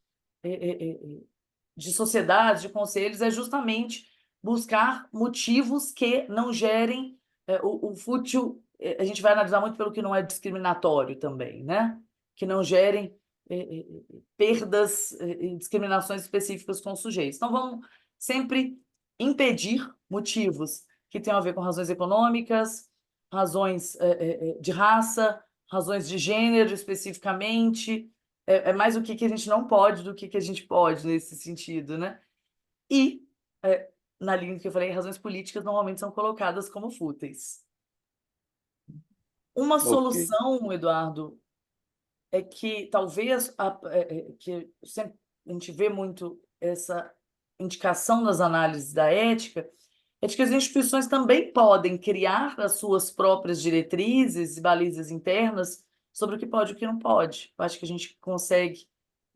B: de sociedades, de conselhos, é justamente buscar motivos que não gerem o fútil. A gente vai analisar muito pelo que não é discriminatório também, né? Que não gerem perdas e discriminações específicas com os sujeitos. Então, vamos sempre impedir motivos que tenham a ver com razões econômicas, razões de raça, razões de gênero especificamente, mais o que a gente não pode do que a gente pode nesse sentido, né? E, na linha que eu falei, razões políticas normalmente são colocadas como fúteis. Uma
A: Ok.
B: solução, Eduardo, é que talvez que sempre a gente vê muito essa indicação nas análises da ética, é de que as instituições também podem criar as suas próprias diretrizes e balizas internas sobre o que pode e o que não pode. Eu acho que a gente consegue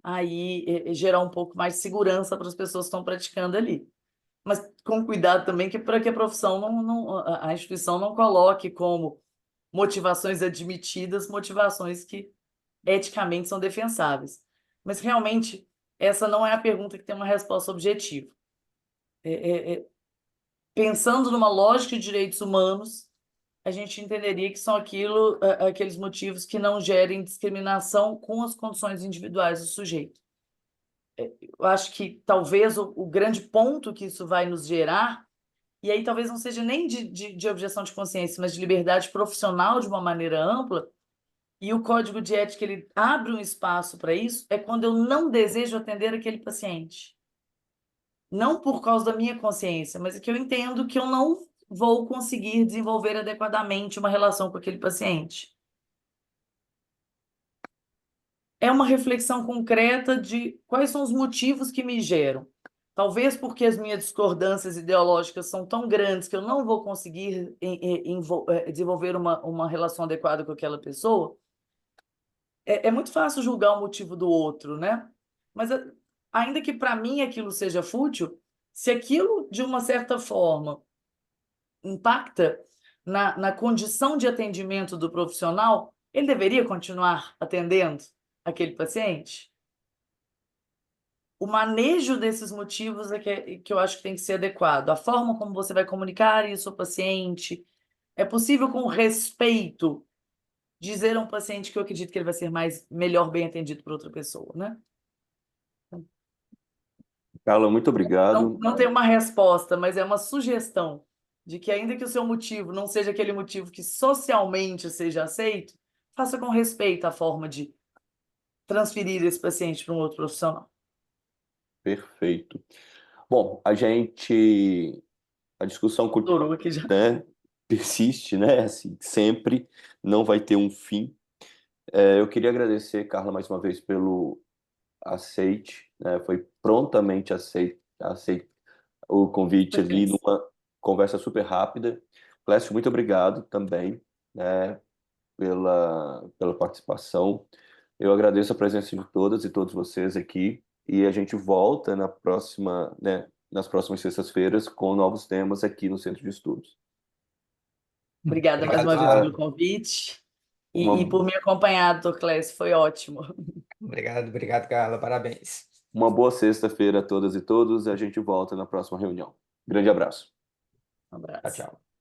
B: aí gerar um pouco mais de segurança para as pessoas que estão praticando ali. Mas com cuidado também para que a profissão a instituição não coloque como motivações admitidas motivações que eticamente são defensáveis. Mas realmente essa não é a pergunta que tem uma resposta objetiva. Pensando numa lógica de direitos humanos, a gente entenderia que são aqueles motivos que não gerem discriminação com as condições individuais do sujeito. Eu acho que talvez o grande ponto que isso vai nos gerar, e aí talvez não seja nem de objeção de consciência, mas de liberdade profissional de uma maneira ampla, e o código de ética ele abre um espaço para isso, é quando eu não desejo atender aquele paciente. Não por causa da minha consciência, mas é que eu entendo que eu não vou conseguir desenvolver adequadamente uma relação com aquele paciente. É uma reflexão concreta de quais são os motivos que me geram. Talvez porque as minhas discordâncias ideológicas são tão grandes que eu não vou conseguir desenvolver uma relação adequada com aquela pessoa. É muito fácil julgar o motivo do outro, né? Mas ainda que para mim aquilo seja fútil, se aquilo, de uma certa forma, impacta na condição de atendimento do profissional, ele deveria continuar atendendo aquele paciente? O manejo desses motivos é que eu acho que tem que ser adequado. A forma como você vai comunicar isso ao paciente. É possível, com respeito, dizer a um paciente que eu acredito que ele vai ser melhor bem atendido por outra pessoa, né?
A: Carla, muito obrigado.
B: Não tem uma resposta, mas é uma sugestão de que, ainda que o seu motivo não seja aquele motivo que socialmente seja aceito, faça com respeito a forma de transferir esse paciente para um outro profissional.
A: Perfeito. Bom, a discussão
B: Estourou aqui já.
A: né, persiste, né? Assim, sempre não vai ter um fim. Eu queria agradecer, Carla, mais uma vez pelo aceite, né? Foi prontamente aceito o convite
B: Foi
A: ali
B: feliz.
A: numa conversa super rápida. Clécio, muito obrigado também, né, pela participação. Eu agradeço a presença de todas e todos vocês aqui e a gente volta na próxima, né, nas próximas sextas-feiras com novos temas aqui no Centro de Estudos.
B: Obrigada mais
C: Obrigado,
B: uma vez pelo
C: Carla.
B: convite
A: Uma,
B: e por me acompanhar, doutor Clécio, foi ótimo.
C: Obrigado, Carla. Parabéns.
A: uma boa sexta-feira a todas e todos. A gente volta na próxima reunião. Grande abraço.
B: Um
C: Tchau,
B: abraço.
C: tchau.